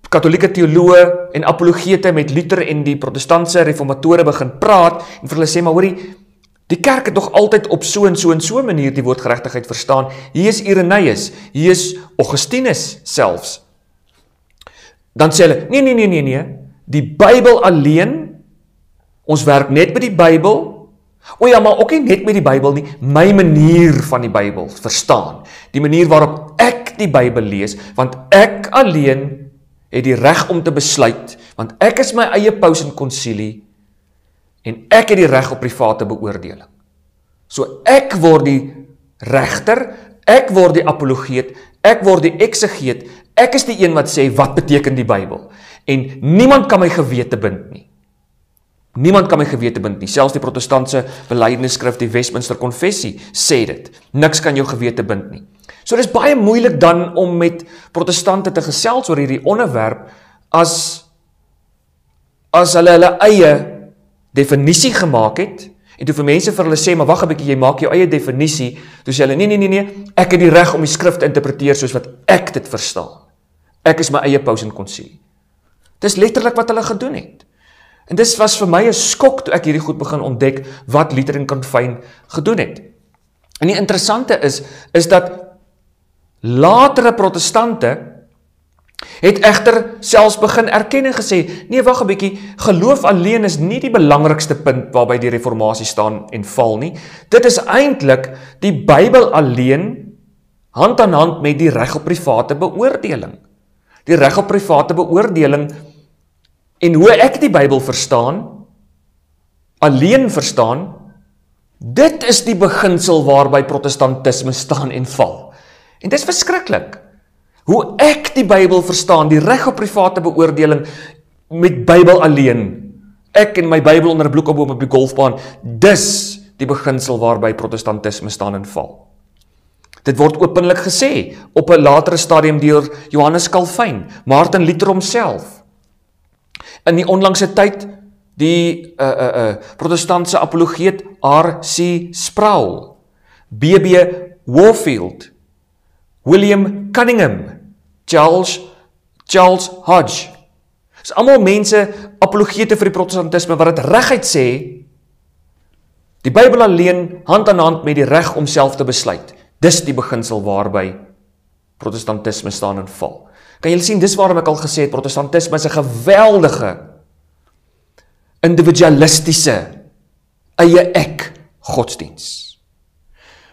katholieke teoloë en apologete met Luther en die protestantse reformatore begin praat en vir hulle sê, maar hoorie, die kerk het nog altyd op so en so manier die woord geregtigheid verstaan. Hier is Irenaeus, hier is Augustinus selfs. Dan sê hulle, nee, die Bybel alleen, ons werk net met die Bybel, o ja, maar ook nie net met die Bybel nie, my manier van die Bybel verstaan, die manier waarop ek die Bybel lees, want ek alleen het die reg om te besluit, want ek is my eie paus en konsilie, en ek het die reg op private beoordeling. So ek word die regter, ek word die apologeet, ek word die eksegeet, ek is die een wat sê, wat beteken die Bybel? En niemand kan my gewete bind nie. Niemand kan my gewete bind nie. Selfs die protestantse belydenisskrif, die Westminster Confessie, sê dit. Niks kan jou gewete bind nie. So dit is baie moeilik dan om met protestante te gesels oor hierdie onderwerp as hulle eie definisie gemaak het, en toe vir mense vir hulle sê, maar wag 'n bietjie, jy maak jou eie definisie, toe sê hulle, nee, ek het die reg om die skrif te interpreteer soos wat ek dit verstaan. Ek is my eie paus en konsilie. Dis letterlik wat hulle gedoen het. En dis was vir my 'n skok toe ek hierdie goed begin ontdek wat Luther en Calvin gedoen het. En die interessante is dat latere protestante het egter selfs begin erken en gesê, nee, wag 'n bietjie, geloof alleen is nie die belangrikste punt waarby die reformatie staan en val nie. Dit is eintlik die Bybel alleen, hand aan hand met die reg op private beoordeling. Die reg op private beoordeling en hoe ek die Bybel verstaan, alleen verstaan, dit is die beginsel waarby protestantisme staan en val. En dit is verskriklik. Hoe ek die Bybel verstaan, die reg op private beoordeling met Bybel alleen. Ek en my Bybel onder 'n bloekomboom op die golfbaan, dis die beginsel waarby protestantisme staan en val. Dit word openlik gesê op 'n latere stadium deur Johannes Calvin, Martin Luther homself. In die onlangse tyd die protestantse apologeet R.C. Sproul, B.B. Warfield, William Cunningham, Charles Hodge. Dis almal mense, apologete vir die protestantisme, wat dit reguit sê, die Bybel alleen, hand aan hand met die reg om self te besluit. Dis die beginsel waarby protestantisme staan en val. Kan julle sien, dis waarom ek al gesê het, protestantisme is 'n geweldige, individualistiese, eie ek godsdiens.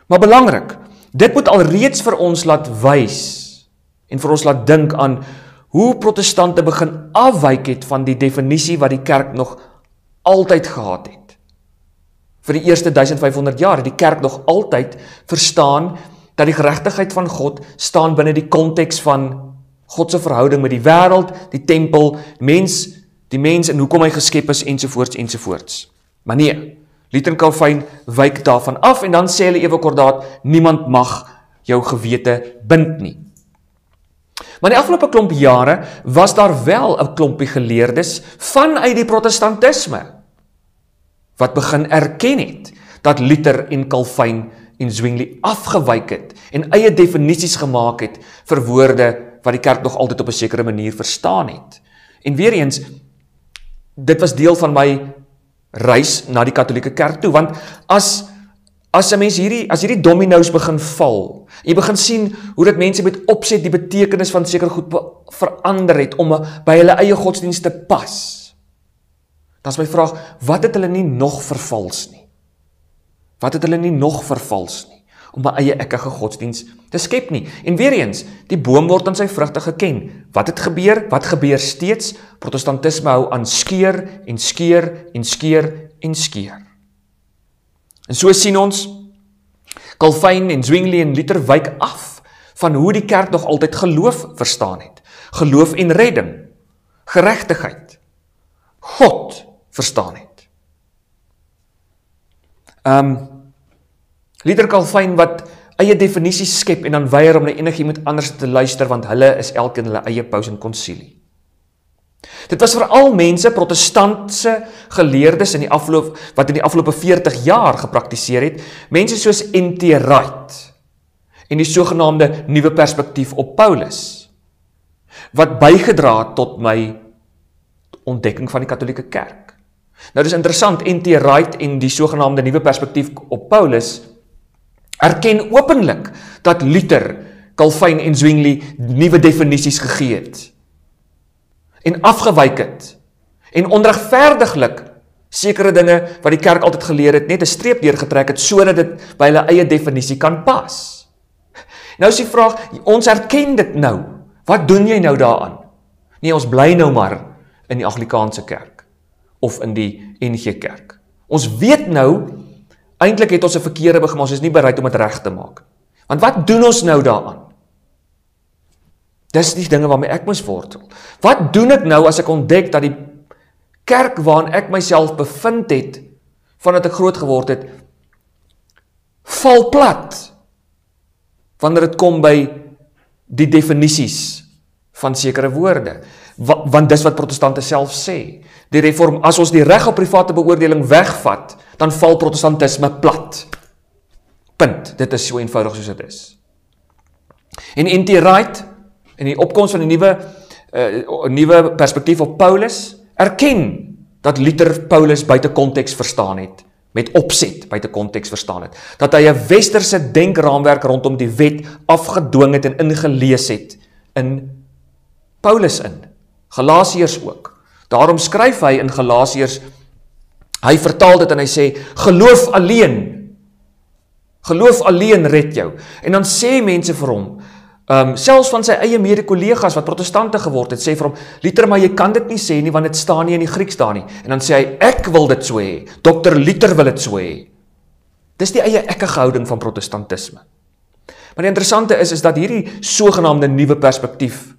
Maar belangrik, dit moet alreeds vir ons laat wys en vir ons laat dink aan hoe protestante begin afwyk het van die definisie wat die kerk nog altyd gehad het. Vir die eerste 1500 jaar het die kerk nog altyd verstaan dat die geregtigheid van God staan binne die konteks van God se verhouding met die wêreld, die tempel, die mens en hoekom hy geskep is, ensovoorts. Maar nee, Luther en Calvin wyk daarvan af en dan sê hulle ewe kordaat, niemand mag jou gewete bind nie. Maar in die afgelope klomp jare was daar wel 'n klompie geleerdes vanuit die protestantisme wat begin erken het dat Luther en Calvin en Zwingli afgewyk het en eie definisies gemaak het vir woorde wat die kerk nog altyd op 'n sekere manier verstaan het. En weer eens, dit was deel van my reis na die katholieke kerk toe, want as 'n mens hierdie domino's begin val, jy begin sien hoe dit mense met opset die betekenis van sekere goed verander het om by hulle eie godsdienst te pas. Dan is my vraag, wat het hulle nie nog vervals nie? Wat het hulle nie nog vervals nie? om my eie ekkige godsdiens te skep nie. En weer eens, die boom word aan sy vrugte geken. Wat het gebeur? Wat gebeur steeds? Protestantisme hou aan skeer en skeer en skeer en skeer. En so sien ons, Calvin en Zwingli en Luther wyk af van hoe die kerk nog altyd geloof verstaan het. Geloof en redding, geregtigheid, God verstaan het. Luther Calvin wat eie definisies skep en dan weier om na enigiemand anders te luister, want hulle is elkeen hulle eie paus en konsilie. Dit was veral mense, protestantse geleerdes wat in die afgelope 40 jaar gepraktiseer het, mense soos N.T. Wright en die sogenaamde nuwe perspektief op Paulus, wat bygedra het tot my ontdekking van die katholieke kerk. Nou dis interessant, N.T. Wright en die sogenaamde nuwe perspektief op Paulus erken openlik dat Luther, Calvin en Zwingli nuwe definisies gegee het en afgewyk het en onregverdiglik sekere dinge wat die kerk altyd geleer het, net 'n streep deurgetrek het sodat dit by hulle eie definisie kan pas. Nou is die vraag, ons erken dit nou. Wat doen jy nou daaraan? Nee, ons bly nou maar in die Anglikaanse kerk of in die NG kerk. Ons weet nou, eintlik het ons 'n verkeerde begin, maar ons is nie bereid om dit reg te maak. Want wat doen ons nou daaraan? Dis die dinge waarmee ek moes wortel. Wat doen ek nou as ek ontdek dat die kerk waarin ek myself bevind het, vandat ek groot geword het, val plat, wanneer dit kom by die definisies van sekere woorde. Want dis wat protestante self sê. Die reform, as ons die reg op private beoordeling wegvat, dan val protestantisme plat. Punt. Dit is so eenvoudig soos dit is. En N.T. Wright, in die opkoms van die nuwe perspektief op Paulus, erken dat Luther Paulus buite konteks verstaan het, met opset buite konteks verstaan het, dat hy 'n westerse denkraamwerk rondom die wet afgedwing het en ingelees het in Paulus in, Galasiërs ook. Daarom skryf hy in Galasiërs, hy vertaal dit en hy sê, geloof alleen red jou. En dan sê mense vir hom, selfs van sy eie mede-kollegas wat protestante geword het, sê vir hom, Luther, maar jy kan dit nie sê nie, want dit staan nie in die Grieks daar nie. En dan sê hy, ek wil dit so hê, Dr. Luther wil dit so hê. Dis die eie ekkige houding van protestantisme. Maar die interessante is dat hierdie sogenaamde nuwe perspektief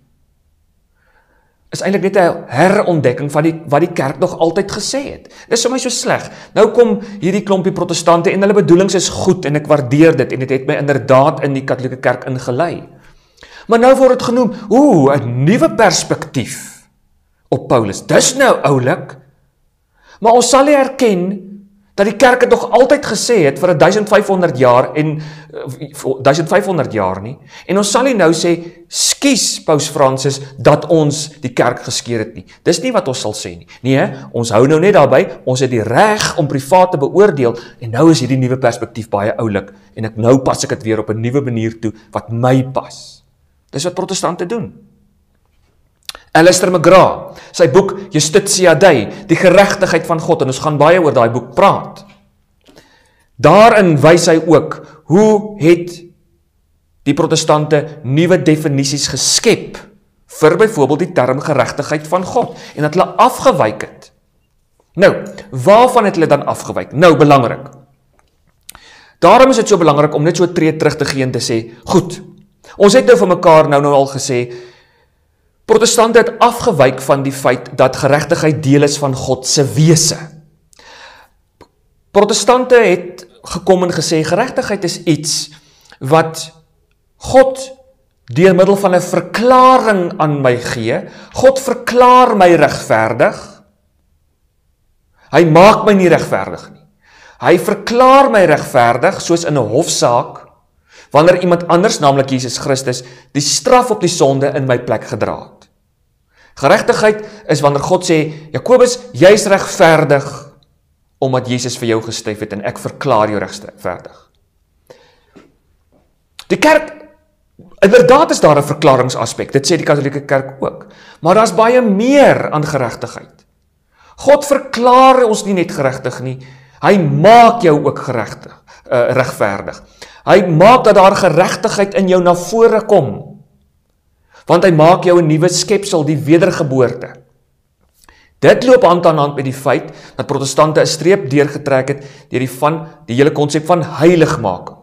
is eintlik net 'n herontdekking van wat die kerk nog altyd gesê het. Dis vir my so sleg. Nou kom hierdie klompie protestante en hulle bedoelings is goed en ek waardeer dit en dit het my inderdaad in die katholieke kerk ingelei. Maar nou word dit genoem, 'n nuwe perspektief op Paulus. Dis nou oulik. Maar ons sal nie erken dat die kerk het nog altyd gesê het vir 1500 jaar nie. En ons sal nie nou sê, skus Paus Fransis, dat ons die kerk geskeer het nie. Dis nie wat ons sal sê nie. Nee, ons hou nou net daarby, ons het die reg om privaat te beoordeel, en nou is hierdie nuwe perspektief baie oulik, en nou pas ek dit weer op 'n nuwe manier toe, wat my pas. Dis wat protestante doen. Alistair McGrath, sy boek Justitia Dei, die geregtigheid van God, en ons gaan baie oor daai boek praat. Daarin wys hy ook, hoe het die protestante nuwe definisies geskep, vir byvoorbeeld die term geregtigheid van God, en dat hulle afgewyk het. Nou, waarvan het hulle dan afgewyk? Nou, belangrik. Daarom is dit so belangrik om net so 'n tree terug te gee en te sê, goed, ons het nou vir mekaar nou al gesê, protestante het afgewyk van die feit dat geregtigheid deel is van God se wese. Protestante het gekom en gesê, geregtigheid is iets wat God deur middel van 'n verklaring aan my gee. God verklaar my regverdig. Hy maak my nie regverdig nie. Hy verklaar my regverdig, soos in 'n hofsaak, wanneer iemand anders, naamlik Jesus Christus, die straf op die sonde in my plek gedra het. Geregtigheid is wanneer God sê, Jakobus, jy is regverdig, omdat Jesus vir jou gesterf het, en ek verklaar jou regverdig. Die kerk, inderdaad is daar 'n verklaringsaspek, dit sê die katholieke kerk ook, maar daar is baie meer aan geregtigheid. God verklaar ons nie net geregtig nie, hy maak jou ook geregtig. regverdig. Hy maak dat daar geregtigheid in jou na vore kom. Want hy maak jou 'n nuwe skepsel, die wedergeboorte. Dit loop hand aan hand met die feit dat protestante 'n streep deurgetrek het deur die hele konsep van heiligmaking.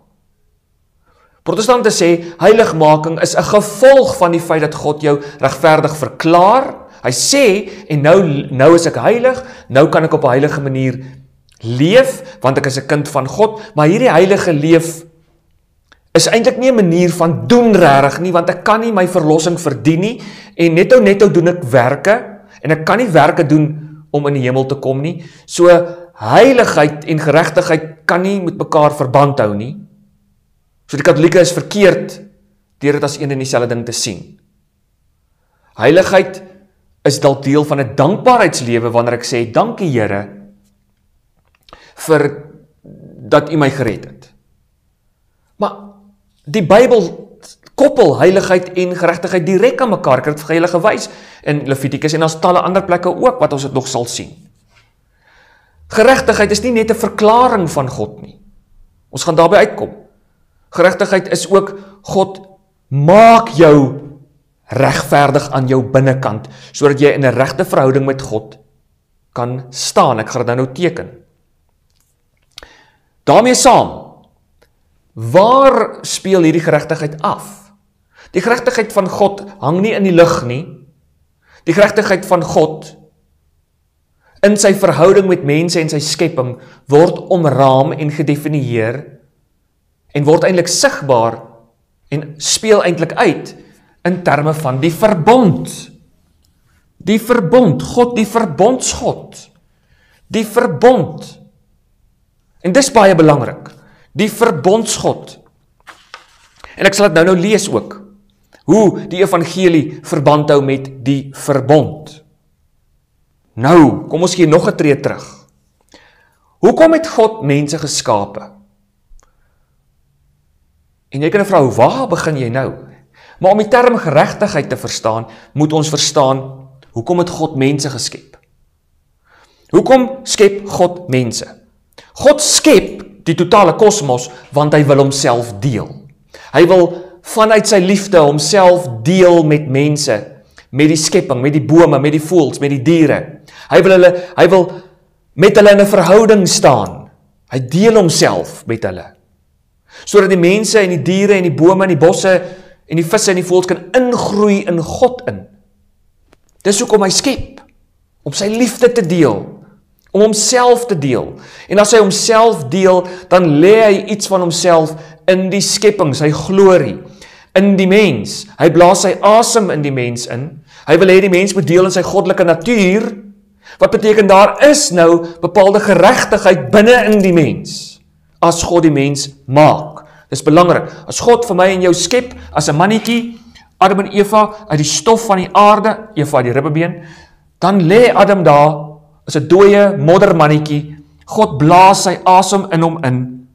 Protestante sê heiligmaking is 'n gevolg van die feit dat God jou regverdig verklaar. Hy sê, en nou is ek heilig, nou kan ek op 'n heilige manier leef, want ek is 'n kind van God, maar hierdie heilige leef is eintlik nie 'n manier van doen regtig nie, want ek kan nie my verlossing verdien nie, en netto doen ek werke, en ek kan nie werke doen om in die hemel te kom nie. So heiligheid en geregtigheid kan nie met mekaar verband hou nie. So die Katolieke is verkeerd deur dit as een en dieselfde ding te sien. Heiligheid is dalk deel van 'n dankbaarheidslewe wanneer ek sê, dankie Here vir dat U my gered het. Maar die Bybel koppel heiligheid en geregtigheid direk aan mekaar. Ek het dit vir julle gewys in Levitikus en daar's talle ander plekke ook wat ons dit nog sal sien. Geregtigheid is nie net 'n verklaring van God nie. Ons gaan daarby uitkom. Geregtigheid is ook God maak jou regverdig aan jou binnekant, sodat jy in 'n regte verhouding met God kan staan. Ek gaan dit nou teken. Daarmee saam, waar speel hierdie geregtigheid af? Die geregtigheid van God hang nie in die lug nie. Die geregtigheid van God in sy verhouding met mense en sy skepping word omraam en gedefinieer en word eintlik sigbaar en speel eintlik uit in terme van die verbond. Die verbond, God, die verbondsgod. Die verbond. En dis baie belangrik. Die verbondsgod. En ek sal dit nou lees ook. Hoe die evangelie verband hou met die verbond. Nou, kom ons gee nog 'n tree terug. Hoekom het God mense geskape? En jy kan vra, waar begin jy nou? Maar om die term geregtigheid te verstaan, moet ons verstaan, hoekom het God mense geskep? Hoekom skep God mense? God skep die totale kosmos, want hy wil homself deel. Hy wil vanuit sy liefde homself deel met mense, met die skepping, met die bome, met die voëls, met die diere. Hy wil met hulle in 'n verhouding staan. Hy deel homself met hulle. Sodat die mense en die diere en die bome en die bosse en die visse en die voëls kan ingroei in God in. Dis hoekom hy skep, om sy liefde te deel, om homself te deel. En as hy homself deel, dan lê hy iets van homself in die skepping, sy glorie, in die mens. Hy blaas sy asem in die mens in. Hy wil hê die mens moet deel in sy goddelike natuur. Wat beteken daar is nou bepaalde geregtigheid binne in die mens, as God die mens maak. Dis belangrik. As God vir my en jou skep, as 'n mannetjie, Adam en Eva, uit die stof van die aarde, Eva uit die ribbebeen, dan lê Adam daar, as 'n dooie moddermannetjie. God blaas sy asem in hom in.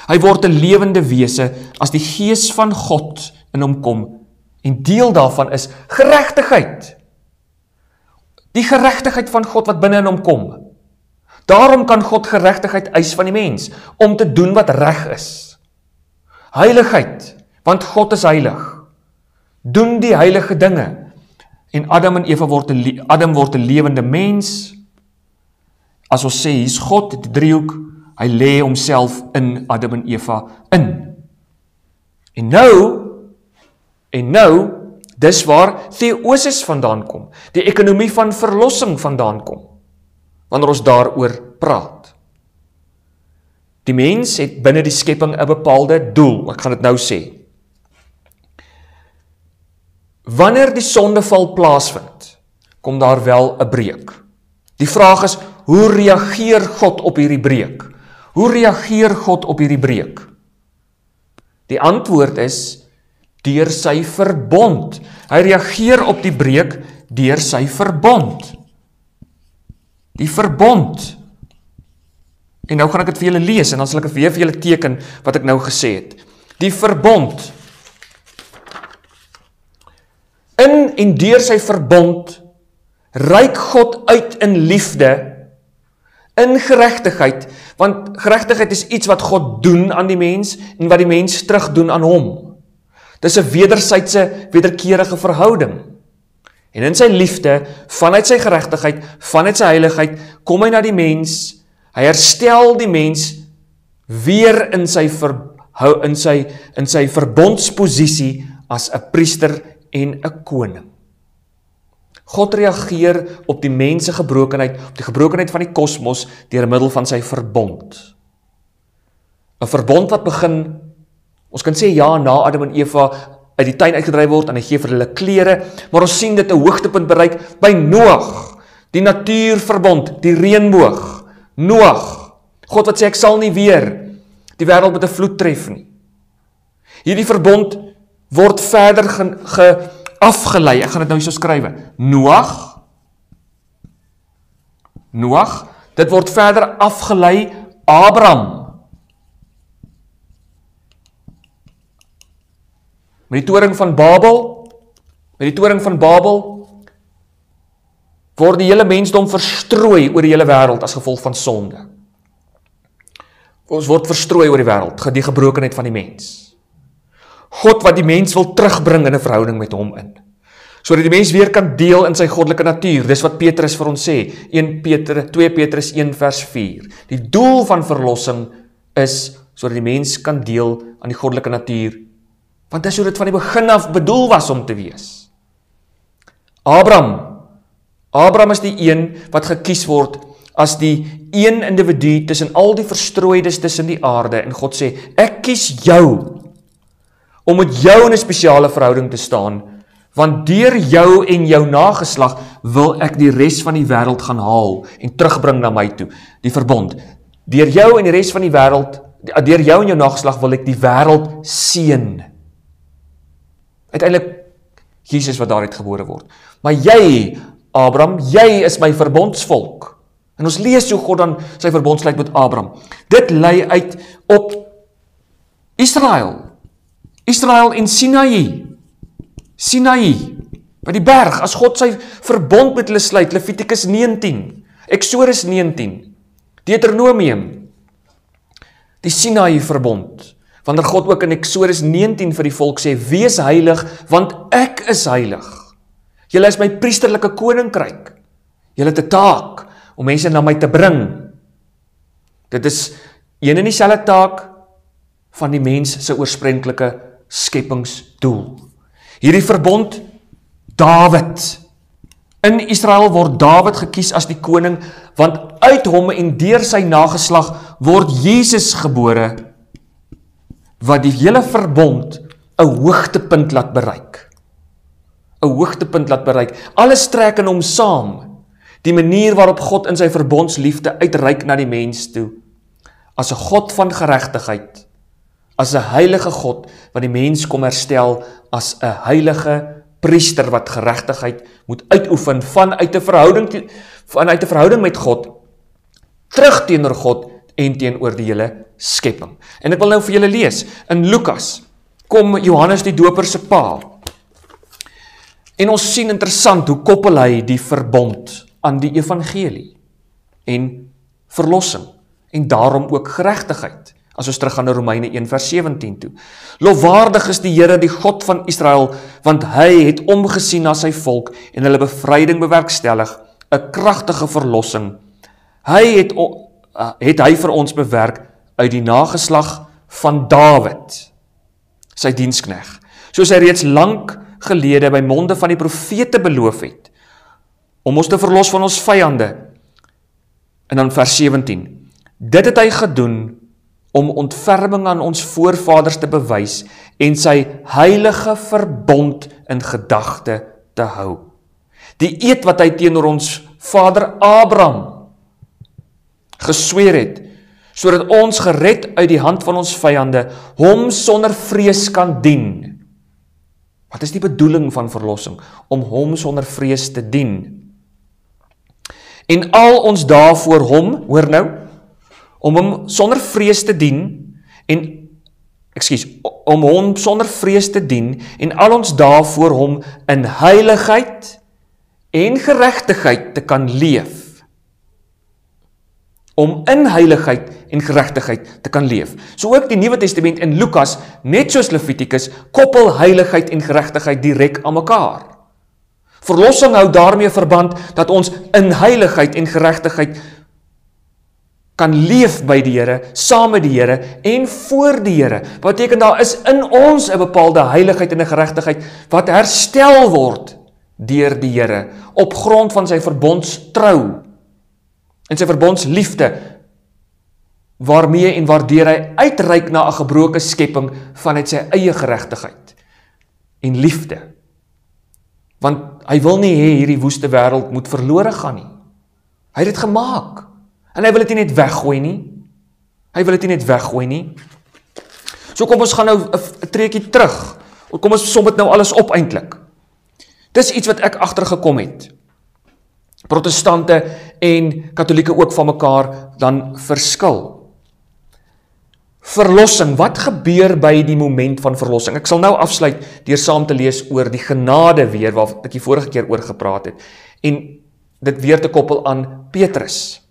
Hy word 'n lewende wese as die gees van God in hom kom. En deel daarvan is geregtigheid. Die geregtigheid van God wat binne in hom kom. Daarom kan God geregtigheid eis van die mens, om te doen wat reg is. Heiligheid, want God is heilig. Doen die heilige dinge. En Adam en Eva Adam word 'n lewende mens. As ons sê, hier's God, die driehoek, hy lê homself in Adam en Eva in. En nou, dis waar theosis vandaan kom, die ekonomie van verlossing vandaan kom, wanneer ons daaroor praat. Die mens het binne die skepping 'n bepaalde doel, ek gaan dit nou sê. Wanneer die sondeval plaasvind, kom daar wel 'n breuk. Die vraag is, hoe reageer God op hierdie breuk? Hoe reageer God op hierdie breuk? Die antwoord is, deur sy verbond. Hy reageer op die breuk deur sy verbond. Die verbond. En nou gaan ek dit vir julle lees, en dan sal ek weer vir julle teken wat ek nou gesê het. Die verbond. In en deur sy verbond reik God uit in liefde in geregtigheid, want geregtigheid is iets wat God doen aan die mens en wat die mens terug doen aan hom. Dis 'n wederwysige, wederkerige verhouding. En in sy liefde, vanuit sy geregtigheid, vanuit sy heiligheid, kom hy na die mens, hy herstel die mens weer in sy verbondsposisie as 'n priester en 'n koning. God reageer op die mens se gebrokenheid, op die gebrokenheid van die kosmos deur middel van sy verbond. 'n Verbond wat begin, ons kan sê ja, na Adam en Eva uit die tuin uitgedryf word en hy gee vir hulle klere, maar ons sien dit 'n hoogtepunt bereik by Noag, die natuurverbond, die reënboog. Noag, God wat sê ek sal nie weer die wêreld met 'n vloed tref nie. Hierdie verbond word verder afgelei. Ek gaan dit nou hierso skrywe. Noag, dit word verder afgelei Abraham. Met die toring van Babel, word die hele mensdom verstrooi oor die hele wêreld as gevolg van sonde. Ons word verstrooi oor die wêreld, die gebrokenheid van die mens. God wat die mens wil terugbring in 'n verhouding met hom in, sodat die mens weer kan deel in sy goddelike natuur. Dis wat Petrus vir ons sê, 2 Petrus 1 vers 4. Die doel van verlossing is sodat die mens kan deel aan die goddelike natuur, want dis hoe dit van die begin af bedoel was om te wees. Abraham is die een wat gekies word as die een individu tussen al die verstrooides tussen die aarde, en God sê, ek kies jou om met jou in 'n spesiale verhouding te staan, want deur jou en jou nageslag wil ek die res van die wêreld gaan haal en terugbring na my toe, die verbond. Deur jou en die res van die wêreld, deur jou en jou nageslag wil ek die wêreld seën. Uiteindelik Jesus wat daaruit gebore word. Maar jy, Abraham, jy is my verbondsvolk. En ons lees hoe God dan sy verbond sluit met Abraham. Dit lei uit op Israel en Sinaï, by die berg, as God sy verbond met hulle sluit, Levitikus 19, Exodus 19, Deuteronomium, die Sinaï verbond, wanneer God ook in Exodus 19 vir die volk sê, wees heilig, want ek is heilig. Julle is my priesterlike koninkryk. Julle het 'n taak om mense na my te bring. Dit is een en dieselfde taak van die mens se oorspronklike skepingsdoel. Hierdie verbond, Dawid. In Israel word Dawid gekies as die koning, want uit hom en deur sy nageslag word Jesus gebore, wat die hele verbond 'n hoogtepunt laat bereik. 'n Hoogtepunt laat bereik. Alles trek in hom saam. Die manier waarop God in sy verbondsliefde uitreik na die mens toe, as 'n God van geregtigheid, as 'n heilige God wat die mens kom herstel, as 'n heilige priester wat geregtigheid moet uitoefen vanuit 'n verhouding met God, terug teenoor God en teenoor die hele skepping. En ek wil nou vir julle lees, in Lukas, kom Johannes die Doper se pa, en ons sien interessant hoe koppel hy die verbond aan die evangelie, en verlossing, en daarom ook geregtigheid, as ons teruggaan na Romeine 1 vers 17 toe. Lofwaardig is die Here, die God van Israel, want hy het omgesien na sy volk, en hulle bevryding bewerkstellig, 'n kragtige verlossing. Het hy vir ons bewerk uit die nageslag van Dawid, sy dienskneg, soos hy reeds lank gelede by monde van die profete beloof het, om ons te verlos van ons vyande. En dan vers 17, dit het hy gedoen om ontferming aan ons voorvaders te bewys en sy heilige verbond in gedagte te hou. Die eed wat hy teenoor ons vader Abraham gesweer het, sodat ons gered uit die hand van ons vyande, hom sonder vrees kan dien. Wat is die bedoeling van verlossing? Om hom sonder vrees te dien. En al ons dae voor hom, hoor nou, om hom sonder vrees te dien, om hom sonder vrees te dien, en al ons dae voor hom in heiligheid en geregtigheid te kan leef. om in heiligheid en geregtigheid te kan leef. So ook die Nuwe Testament in Lukas, net soos Levitikus, koppel heiligheid en geregtigheid direk aan mekaar. Verlossing hou daarmee verband dat ons in heiligheid en geregtigheid kan leef by die Here, saam met die Here en voor die Here. Wat beteken daar is in ons 'n bepaalde heiligheid en 'n geregtigheid wat herstel word deur die Here op grond van sy verbondstrou en sy verbondsliefde waarmee en waardeur hy uitreik na 'n gebroke skepping vanuit sy eie geregtigheid en liefde. Want hy wil nie hê hierdie woeste wêreld moet verlore gaan nie. Hy het dit gemaak. En hy wil dit nie net weggooi nie. So kom ons gaan nou 'n treukie terug. Kom ons som dit nou alles op eintlik. Dis iets wat ek agtergekom het. Protestante en Katolieke ook van mekaar dan verskil. Verlossing, wat gebeur by die moment van verlossing? Ek sal nou afsluit deur saam te lees oor die genade weer, waar ek die vorige keer oor gepraat het, en dit weer te koppel aan Petrus.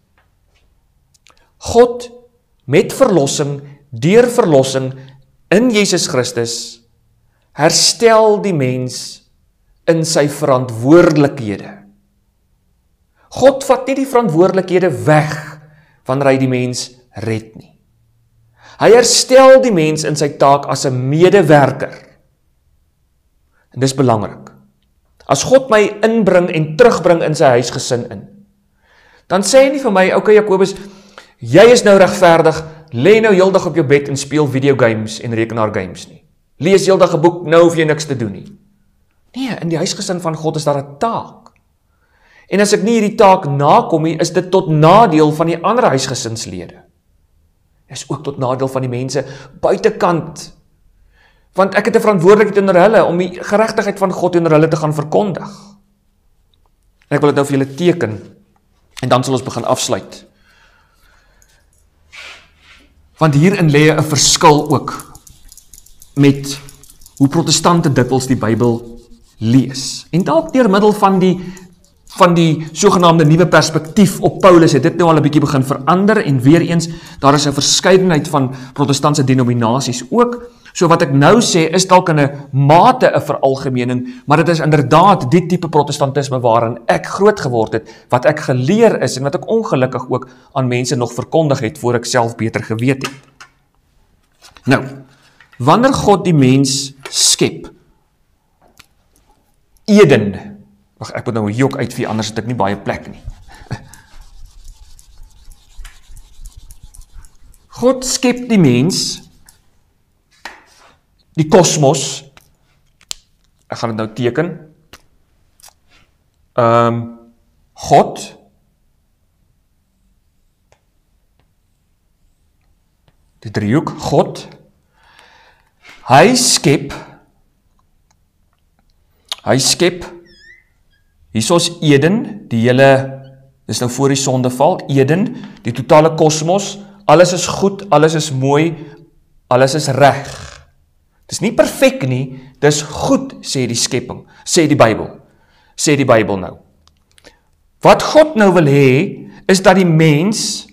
God met verlossing, deur verlossing in Jesus Christus, herstel die mens in sy verantwoordelikhede. God vat nie die verantwoordelikhede weg wanneer hy die mens red nie. Hy herstel die mens in sy taak as 'n medewerker. En dis belangrik. As God my inbring en terugbring in sy huisgesin in, dan sê hy nie vir my, okay Jakobus, jy is nou regverdig, lê nou heeldag op jou bed en speel videogames en rekenaargames nie. Lees heeldag 'n boek, nou hoef jy niks te doen nie. Nee, in die huisgesin van God is daar 'n taak. En as ek nie hierdie taak nakom nie, is dit tot nadeel van die ander huisgesinslede. Is ook tot nadeel van die mense buitekant. Want ek het 'n verantwoordelikheid onder hulle om die geregtigheid van God onder hulle te gaan verkondig. En ek wil dit nou vir julle teken en dan sal ons begin afsluit. Want hierin lê 'n verskil ook met hoe protestante dikwels die Bybel lees. En dalk deur middel van die sogenaamde nuwe perspektief op Paulus het dit nou al 'n bietjie begin verander, en weer eens, daar is 'n verskeidenheid van protestantse denominasies ook. So wat ek nou sê is dalk in 'n mate 'n veralgemening, maar dit is inderdaad die tipe protestantisme waarin ek groot geword het, wat ek geleer is en wat ek ongelukkig ook aan mense nog verkondig het voor ek self beter geweet het. Nou, wanneer God die mens skep, Eden, wag, ek moet nou hier ook uitvee, anders het ek nie baie plek nie. God skep die mens, die kosmos, ek gaan dit nou teken, God, die driehoek, God, hy skep, hiersoos Eden, die hele, dis nou voor die sondeval, Eden, die totale kosmos, alles is goed, alles is mooi, alles is reg. Dis nie perfek nie, dis goed, sê die skepping, sê die Bybel nou. Wat God nou wil hê, is dat die mens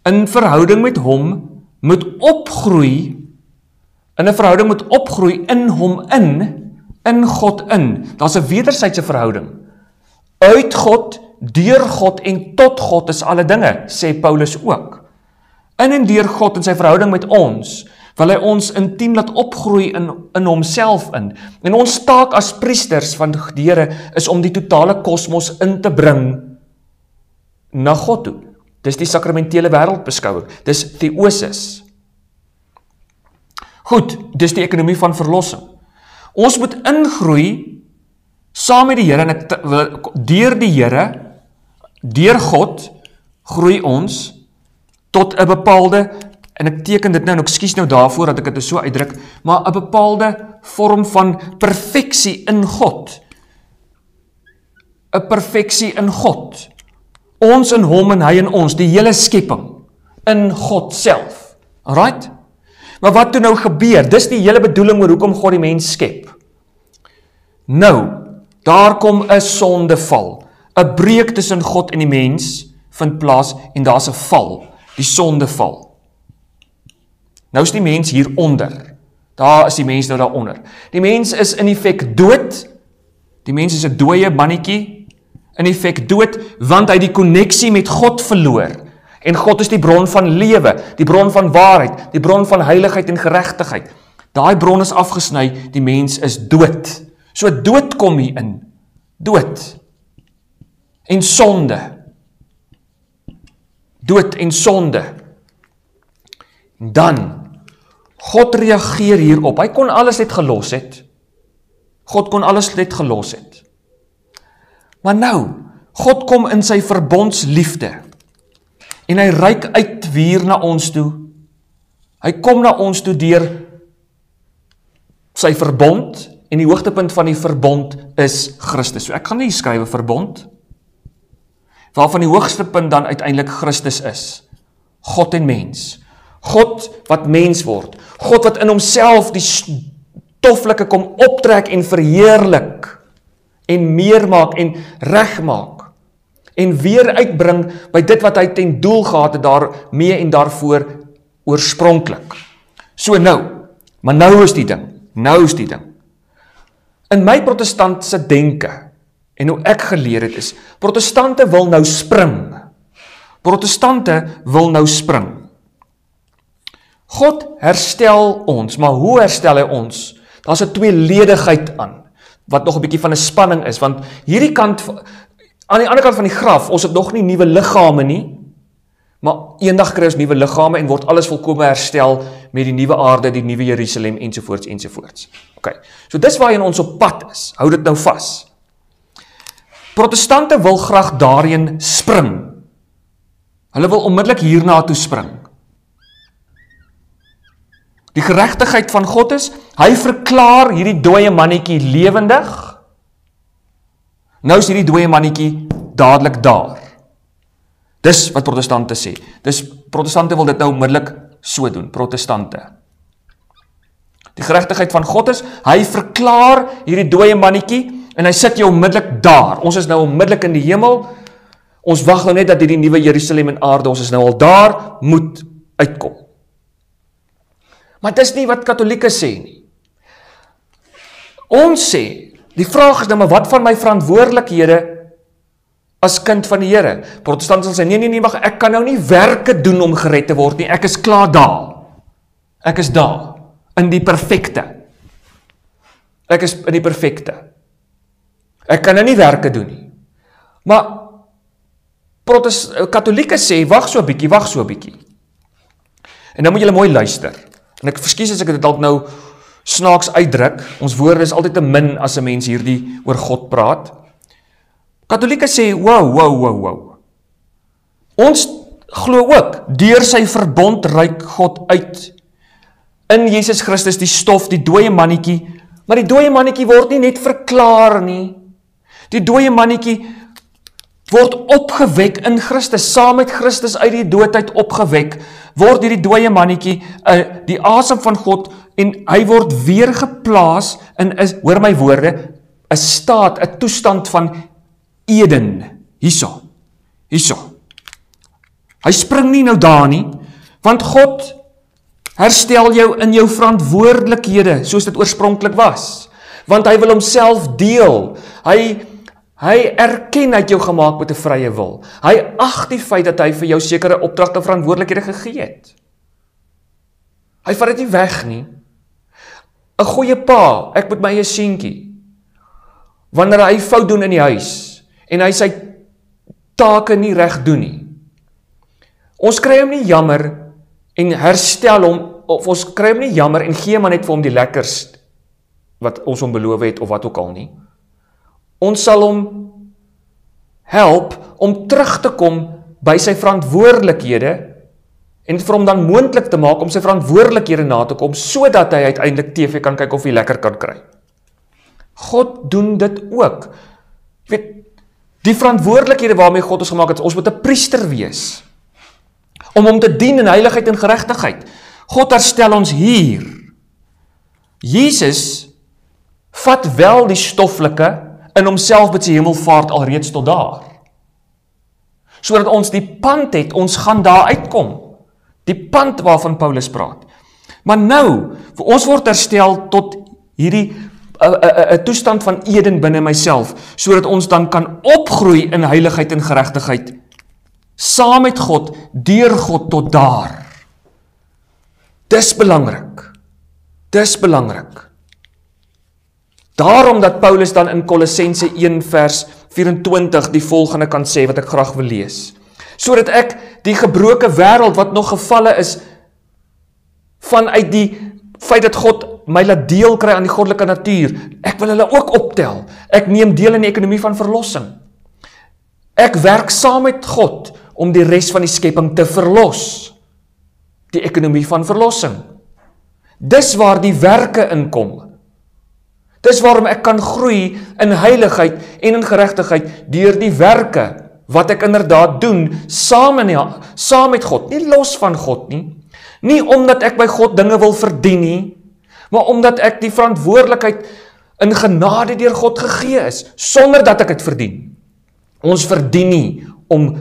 in verhouding met hom moet opgroei, in 'n verhouding moet opgroei in hom in God in. Daar's 'n wederwysige verhouding. Uit God, deur God en tot God is alle dinge, sê Paulus ook. In en deur God en sy verhouding met ons, wil hy ons intiem laat opgroei in homself in. En ons taak as priesters van die Here is om die totale kosmos in te bring na God toe. Dis die sakramentele wêreldbeskouing. Dis theosis. Goed, dis die ekonomie van verlossing. Ons moet ingroei saam met die Here, en deur die Here, deur God, groei ons tot 'n bepaalde, en ek teken dit nou, en ek skuis nou daarvoor dat ek dit so uitdruk, maar 'n bepaalde vorm van perfeksie in God. 'n perfeksie in God. Ons in hom en hy in ons, die hele skepping, in God self. Alright? Maar wat toe nou gebeur? Dis die hele bedoeling oor hoekom God die mens skep. Nou, daar kom 'n sondeval, 'n breuk tussen God en die mens, vind plaas en daar's 'n val, die sondeval. Nou is die mens hieronder. Daar is die mens nou daaronder. Die mens is in effek dood. Die mens is 'n dooie mannetjie, in effek dood, want hy die konneksie met God verloor. En God is die bron van lewe, die bron van waarheid, die bron van heiligheid en geregtigheid. Daai bron is afgesny, die mens is dood. So dood kom hier in. Dood. En sonde. Dood en sonde. En dan, God reageer hierop. Hy kon alles net gelos het. God kon alles net gelos het. Maar nou, God kom in sy verbondsliefde. En hy reik uit hier na ons toe. Hy kom na ons toe deur sy verbond, en die hoogtepunt van die verbond is Christus. So ek gaan nie skrywe verbond, waarvan die hoogste punt dan uiteindelik Christus is. God en mens. God wat mens word. God wat in homself die stoflike kom optrek en verheerlik, en meer maak en regmaak, en weer uitbring by dit wat hy ten doel gehad het daarmee en daarvoor oorspronklik. So nou, maar nou is die ding. In my protestantse denke, en hoe ek geleer het is, protestante wil nou spring. God herstel ons, maar hoe herstel hy ons? Daar's 'n tweeledigheid aan, wat nog 'n bietjie van 'n spanning is, want hierdie kant, aan die ander kant van die graf, ons het nog nie nuwe liggame nie, maar eendag kry ons nuwe liggame en word alles volkome herstel met die nuwe aarde, die nuwe Jerusalem ensovoorts. Okay. So dis waarheen ons op pad is. Hou dit nou vas. Protestante wil graag daarheen spring. Hulle wil onmiddellik hierna toe spring. Die geregtigheid van God is, hy verklaar hierdie dooie mannetjie lewendig. Nou is hierdie dooie mannetjie dadelik daar. Dis wat protestante sê. Protestante wil dit nou onmiddellik so doen, protestante. Die geregtigheid van God is, hy verklaar hierdie dooie mannetjie, en hy sit jou onmiddellik daar. Ons is nou onmiddellik in die hemel, ons wag nou net dat hierdie nuwe Jerusalem en aarde, ons is nou al daar, moet uitkom. Maar dis nie wat Katolieke sê nie. Ons sê, die vraag is nou, maar wat van my verantwoordelikhede as kind van die Here? Protestante sal sê, nee, mag, ek kan nou nie werke doen om gered te word nie, ek is klaar daar. Ek is daar, in die perfekte. Ek kan nou nie werke doen nie. Maar Katolieke sê, wag so 'n bietjie. En dan moet julle mooi luister. En ek verskies as ek dit dalk nou snaaks uitdruk. Ons woorde is altyd te min as 'n mens hierdie oor God praat. Katolieke sê, wow. Ons glo ook, deur sy verbond reik God uit. In Jesus Christus die stof, die dooie mannetjie. Maar die dooie mannetjie word nie net verklaar nie. Die dooie mannetjie word opgewek in Christus, saam met Christus uit die doodheid opgewek, word hierdie dooie mannetjie, die asem van God, en hy word weer geplaas in, hoor my woorde, 'n staat, 'n toestand van Eden, hierso. Hy spring nie nou daar nie, want God herstel jou in jou verantwoordelikhede, soos dit oorspronklik was, want hy wil homself deel, hy erken hy het jou gemaak met 'n vrye wil. Hy ag die feit dat hy vir jou sekere opdragte en verantwoordelikhede gegee het. Hy vat dit nie weg nie. 'n Goeie pa, ek met my eie seentjie, wanneer hy fout doen in die huis, en hy sy take nie reg doen nie. Ons kry hom nie jammer en herstel hom, of ons kry hom nie jammer en gee maar net vir hom die lekkers wat ons hom beloof het, of wat ook al nie. Ons sal hom help om terug te kom by sy verantwoordelikhede, en vir hom dan moontlik te maak om sy verantwoordelikhede na te kom, sodat hy uiteindelik TV kan kyk of hy lekker kan kry. God doen dit ook. Jy weet, die verantwoordelikhede waarmee God ons gemaak het, ons moet 'n priester wees, om hom te dien in heiligheid en geregtigheid. God herstel ons hier. Jesus vat wel die stoflike in homself met sy hemelvaart alreeds tot daar. sodat ons die pand het, ons gaan daar uitkom. Die pand waarvan Paulus praat. Maar nou, ons word herstel tot hierdie 'n toestand van Eden binne myself, sodat ons dan kan opgroei in heiligheid en geregtigheid, saam met God, deur God tot daar. Dis belangrik. Dis belangrik. Daarom dat Paulus dan in Kolossense 1 vers 24 die volgende kan sê wat ek graag wil lees. Sodat ek die gebroke wêreld wat nog gevalle is, vanuit die feit dat God my laat deel kry aan die goddelike natuur, ek wil hulle ook optel. Ek neem deel in die ekonomie van verlossing. Ek werk saam met God om die res van die skepping te verlos. Die ekonomie van verlossing. Dis waar die werke inkom. Dis waarom ek kan groei in heiligheid en in geregtigheid deur die werke wat ek inderdaad doen saam met God, nie los van God nie. Nie omdat ek by God dinge wil verdien nie, maar omdat ek die verantwoordelikheid in genade deur God gegee is, sonder dat ek dit verdien. Ons verdien nie om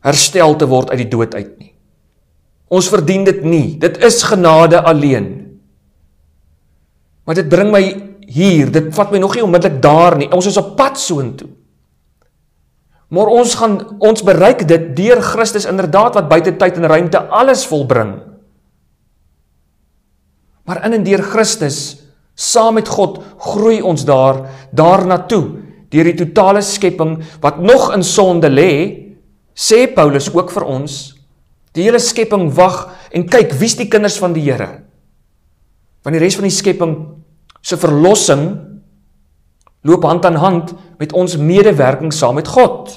herstel te word uit die dood uit nie. Ons verdien dit nie, dit is genade alleen. Maar dit bring my hier, dit vat my nog nie onmiddellik daar nie, ons is op pad soontoe. Maar ons bereik dit deur Christus inderdaad wat buite tyd en ruimte alles volbring. Maar in en deur Christus, saam met God, groei ons daarna toe, deur die totale skepping wat nog in sonde lê, sê Paulus ook vir ons, die hele skepping wag en kyk, wie's die kinders van die Here? Want die res van die skepping se verlossing loop hand aan hand met ons medewerking saam met God.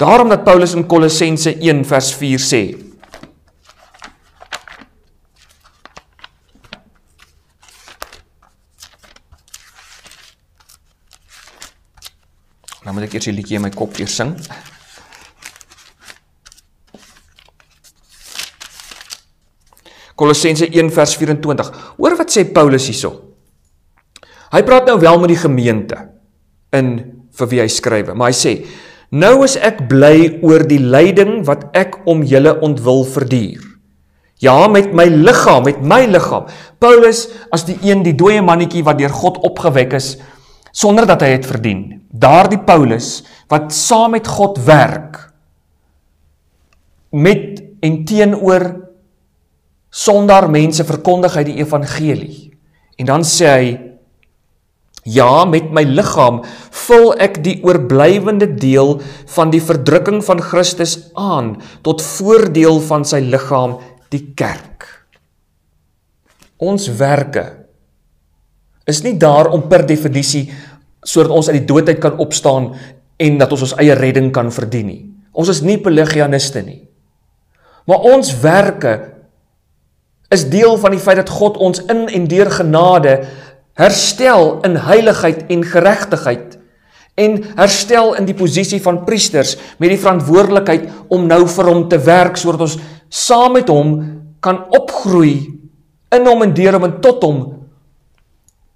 Daarom dat Paulus in Kolossense 1 vers 4 sê, nou moet ek eers die liedjie in my kop eers sing. Kolossense 1 vers 24. Hoor wat sê Paulus hierso. Hy praat nou wel met die gemeente vir wie hy skrywe, maar hy sê, nou is ek bly oor die lyding wat ek om julle ontwil verduur. Ja, met my liggaam. Paulus as die dooie mannetjie wat deur God opgewek is, sonder dat hy het verdien. Daardie Paulus wat saam met God werk, met en teenoor sondaar mense verkondig hy die evangelie. En dan sê hy, ja, met my liggaam vul ek die oorblywende deel van die verdrukking van Christus aan, tot voordeel van sy liggaam, die kerk. Ons werke is nie daar om per definisie, sodat ons uit die doodheid kan opstaan, en dat ons eie redding kan verdien nie. Ons is nie Pelagianiste nie. Maar ons werke is deel van die feit dat God ons in en deur genade herstel in heiligheid en geregtigheid en herstel in die posisie van priesters met die verantwoordelikheid om nou vir hom te werk sodat ons saam met hom kan opgroei in hom en deur hom en tot hom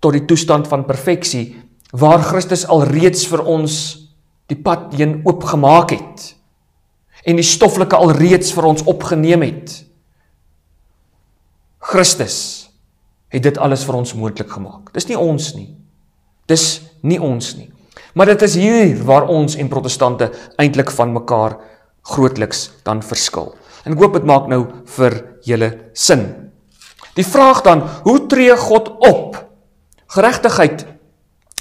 tot die toestand van perfeksie waar Christus alreeds vir ons die pad heen oopgemaak het en die stoffelike alreeds vir ons opgeneem het. Christus het dit alles vir ons moontlik gemaak. Dis nie ons nie. Maar dit is hier waar ons en protestante eintlik van mekaar grootliks dan verskil. En ek hoop dit maak nou vir julle sin. Die vraag dan, hoe tree God op? Geregtigheid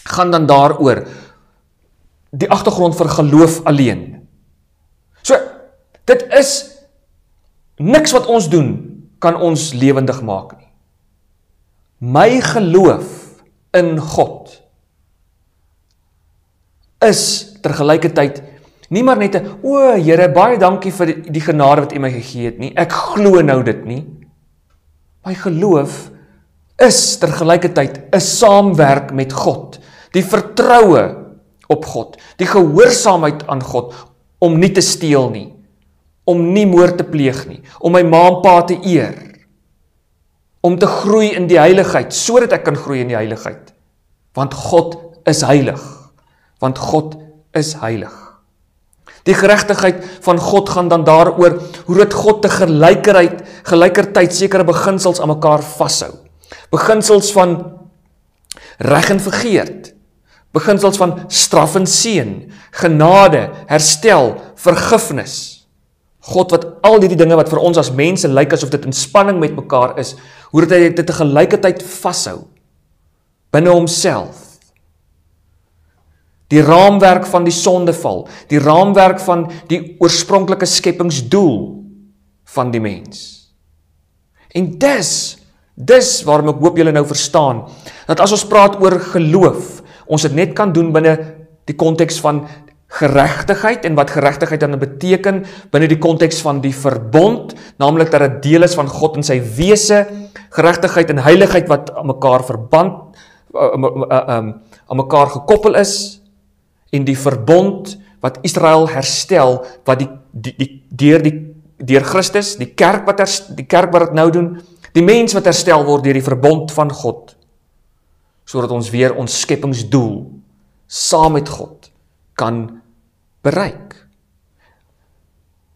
gaan dan daaroor die agtergrond vir geloof alleen. So, dit is niks wat ons doen kan ons lewendig maak nie. My geloof in God is tergelykertyd nie maar net 'n o, Here, baie dankie vir die genade wat U my gegee het nie. Ek glo nou dit nie. My geloof is tergelykertyd 'n saamwerk met God, die vertroue op God, die gehoorsaamheid aan God om nie te steel nie, om nie moord te pleeg nie, om my ma en pa te eer, om te groei in die heiligheid, sodat ek kan groei in die heiligheid, want God is heilig, Die geregtigheid van God gaan dan daaroor hoe dit God te gelykertyd sekere beginsels aan mekaar vashou. Beginsels van reg en vergeerd, beginsels van straf en seën, genade, herstel, vergifnis. God wat al die dinge wat vir ons as mense lyk asof dit in spanning met mekaar is, hoe dit hy dit te gelykertyd vashou binne homself. Die raamwerk van die sondeval, die raamwerk van die oorspronklike skepingsdoel van die mens. En dis waarom ek hoop julle nou verstaan, dat as ons praat oor geloof, ons dit net kan doen binne die konteks van geregtigheid, en wat geregtigheid dan beteken, binne die konteks van die verbond, naamlik dat dit deel is van God en sy wese, geregtigheid en heiligheid wat aan mekaar aan mekaar gekoppel is, en die verbond wat Israel herstel, wat deur Christus, die kerk wat dit nou doen, die mens wat herstel word deur die verbond van God, sodat ons weer ons skepingsdoel saam met God kan bereik.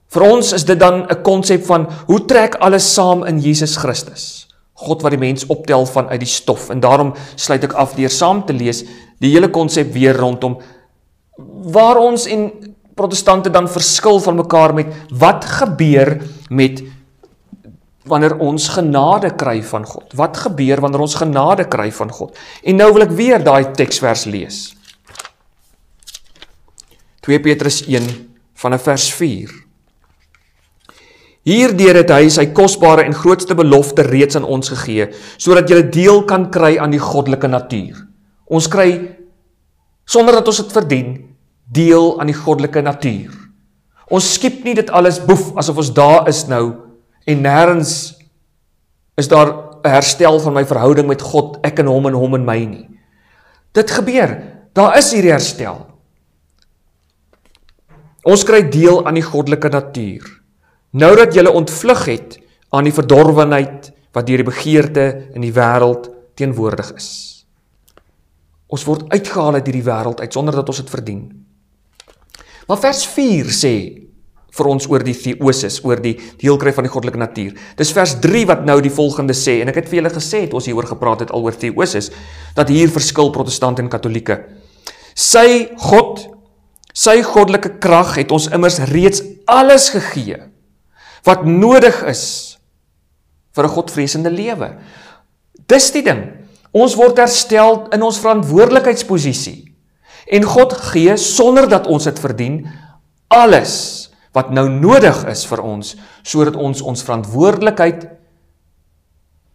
Vir ons is dit dan 'n konsep van, hoe trek alles saam in Jesus Christus? God wat die mens optel vanuit die stof, en daarom sluit ek af deur saam te lees, die hele konsep weer rondom, waar ons en protestante dan verskil van mekaar met, wat gebeur met wanneer ons genade kry van God? Wat gebeur wanneer ons genade kry van God? En nou wil ek weer daai teksvers lees. 2 Petrus 1 vanaf vers 4. Hierdeur het hy sy kosbare en grootste belofte reeds aan ons gegee, sodat jy deel kan kry aan die goddelike natuur. Ons kry, sonder dat ons dit verdien, deel aan die goddelike natuur. Ons skiep nie dit alles boef, asof ons daar is nou, en nêrens is daar 'n herstel van my verhouding met God, ek en hom en my nie. Dit gebeur, daar is hierdie herstel. Ons kry deel aan die goddelike natuur. Nou dat julle ontvlug het aan die verdorwenheid wat deur die begeerte in die wêreld teenwoordig is. Ons word uitgehaal uit hierdie wêreld uit, sonder dat ons dit verdien. Maar vers 4 sê vir ons oor die theosis, oor die deelkry van die goddelike natuur. Dis vers 3 wat nou die volgende sê, en ek het vir julle gesê, het ons hieroor gepraat het al oor theosis, dat hier verskil protestant en katolieke. Sy goddelike krag het ons immers reeds alles gegee, wat nodig is vir 'n godvreesende lewe. Dis die ding, ons word herstel in ons verantwoordelikheidsposisie, en God gee, sonder dat ons dit verdien, alles wat nou nodig is vir ons, sodat ons verantwoordelikheid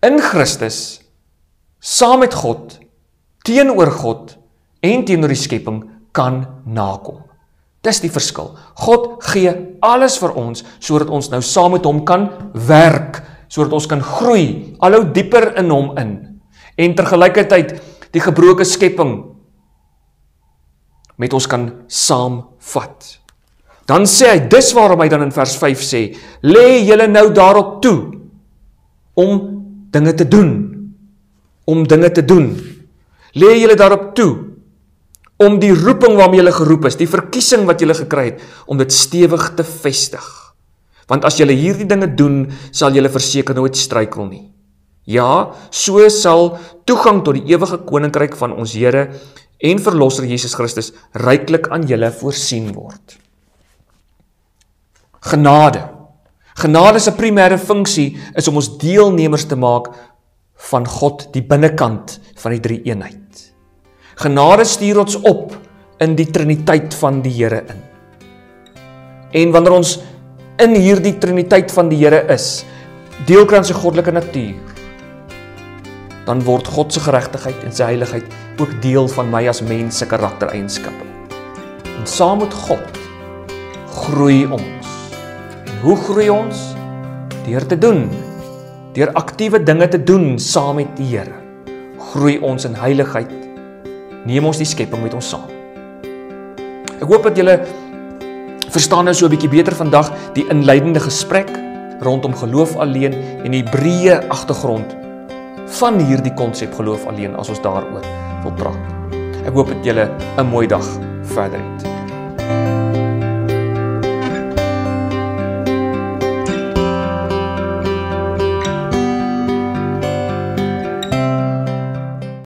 in Christus, saam met God, teenoor God, en teenoor die skepping, kan nakom. Dis die verskil. God gee alles vir ons, sodat ons nou saam met hom kan werk, sodat ons kan groei, al hoe dieper in hom in, en tergelykertyd die gebroke skepping met ons kan saamvat. Dan sê hy, dis waarom hy dan in vers 5 sê, lê julle nou daarop toe, om dinge te doen, lê julle daarop toe, om die roeping waarmee julle geroep is, die verkiesing wat julle gekry het, om dit stewig te vestig. Want as julle hierdie dinge doen, sal julle verseker nooit struikel nie. Ja, so sal toegang tot die ewige koninkryk van ons Here en Verlosser Jesus Christus ryklik aan julle voorsien word. Genade. Genade se primêre funksie is om ons deelnemers te maak van God, die binnekant van die drie eenheid. Genade stuur ons op in die triniteit van die Here in. En wanneer ons in hierdie triniteit van die Here is, deel kry aan sy goddelike natuur, dan word God se geregtigheid en sy heiligheid ook deel van my as mens se karaktereienskappe. En saam met God groei ons. En hoe groei ons? Deur te doen, deur aktiewe dinge te doen saam met die Here. Groei ons in heiligheid, neem ons die skepping met ons saam. Ek hoop dat julle verstaan nou so 'n bietjie beter vandag die inleidende gesprek rondom geloof alleen en die breë agtergrond van hierdie konsep geloof alleen as ons daaroor wil praat. Ek hoop dat julle 'n mooi dag verder het.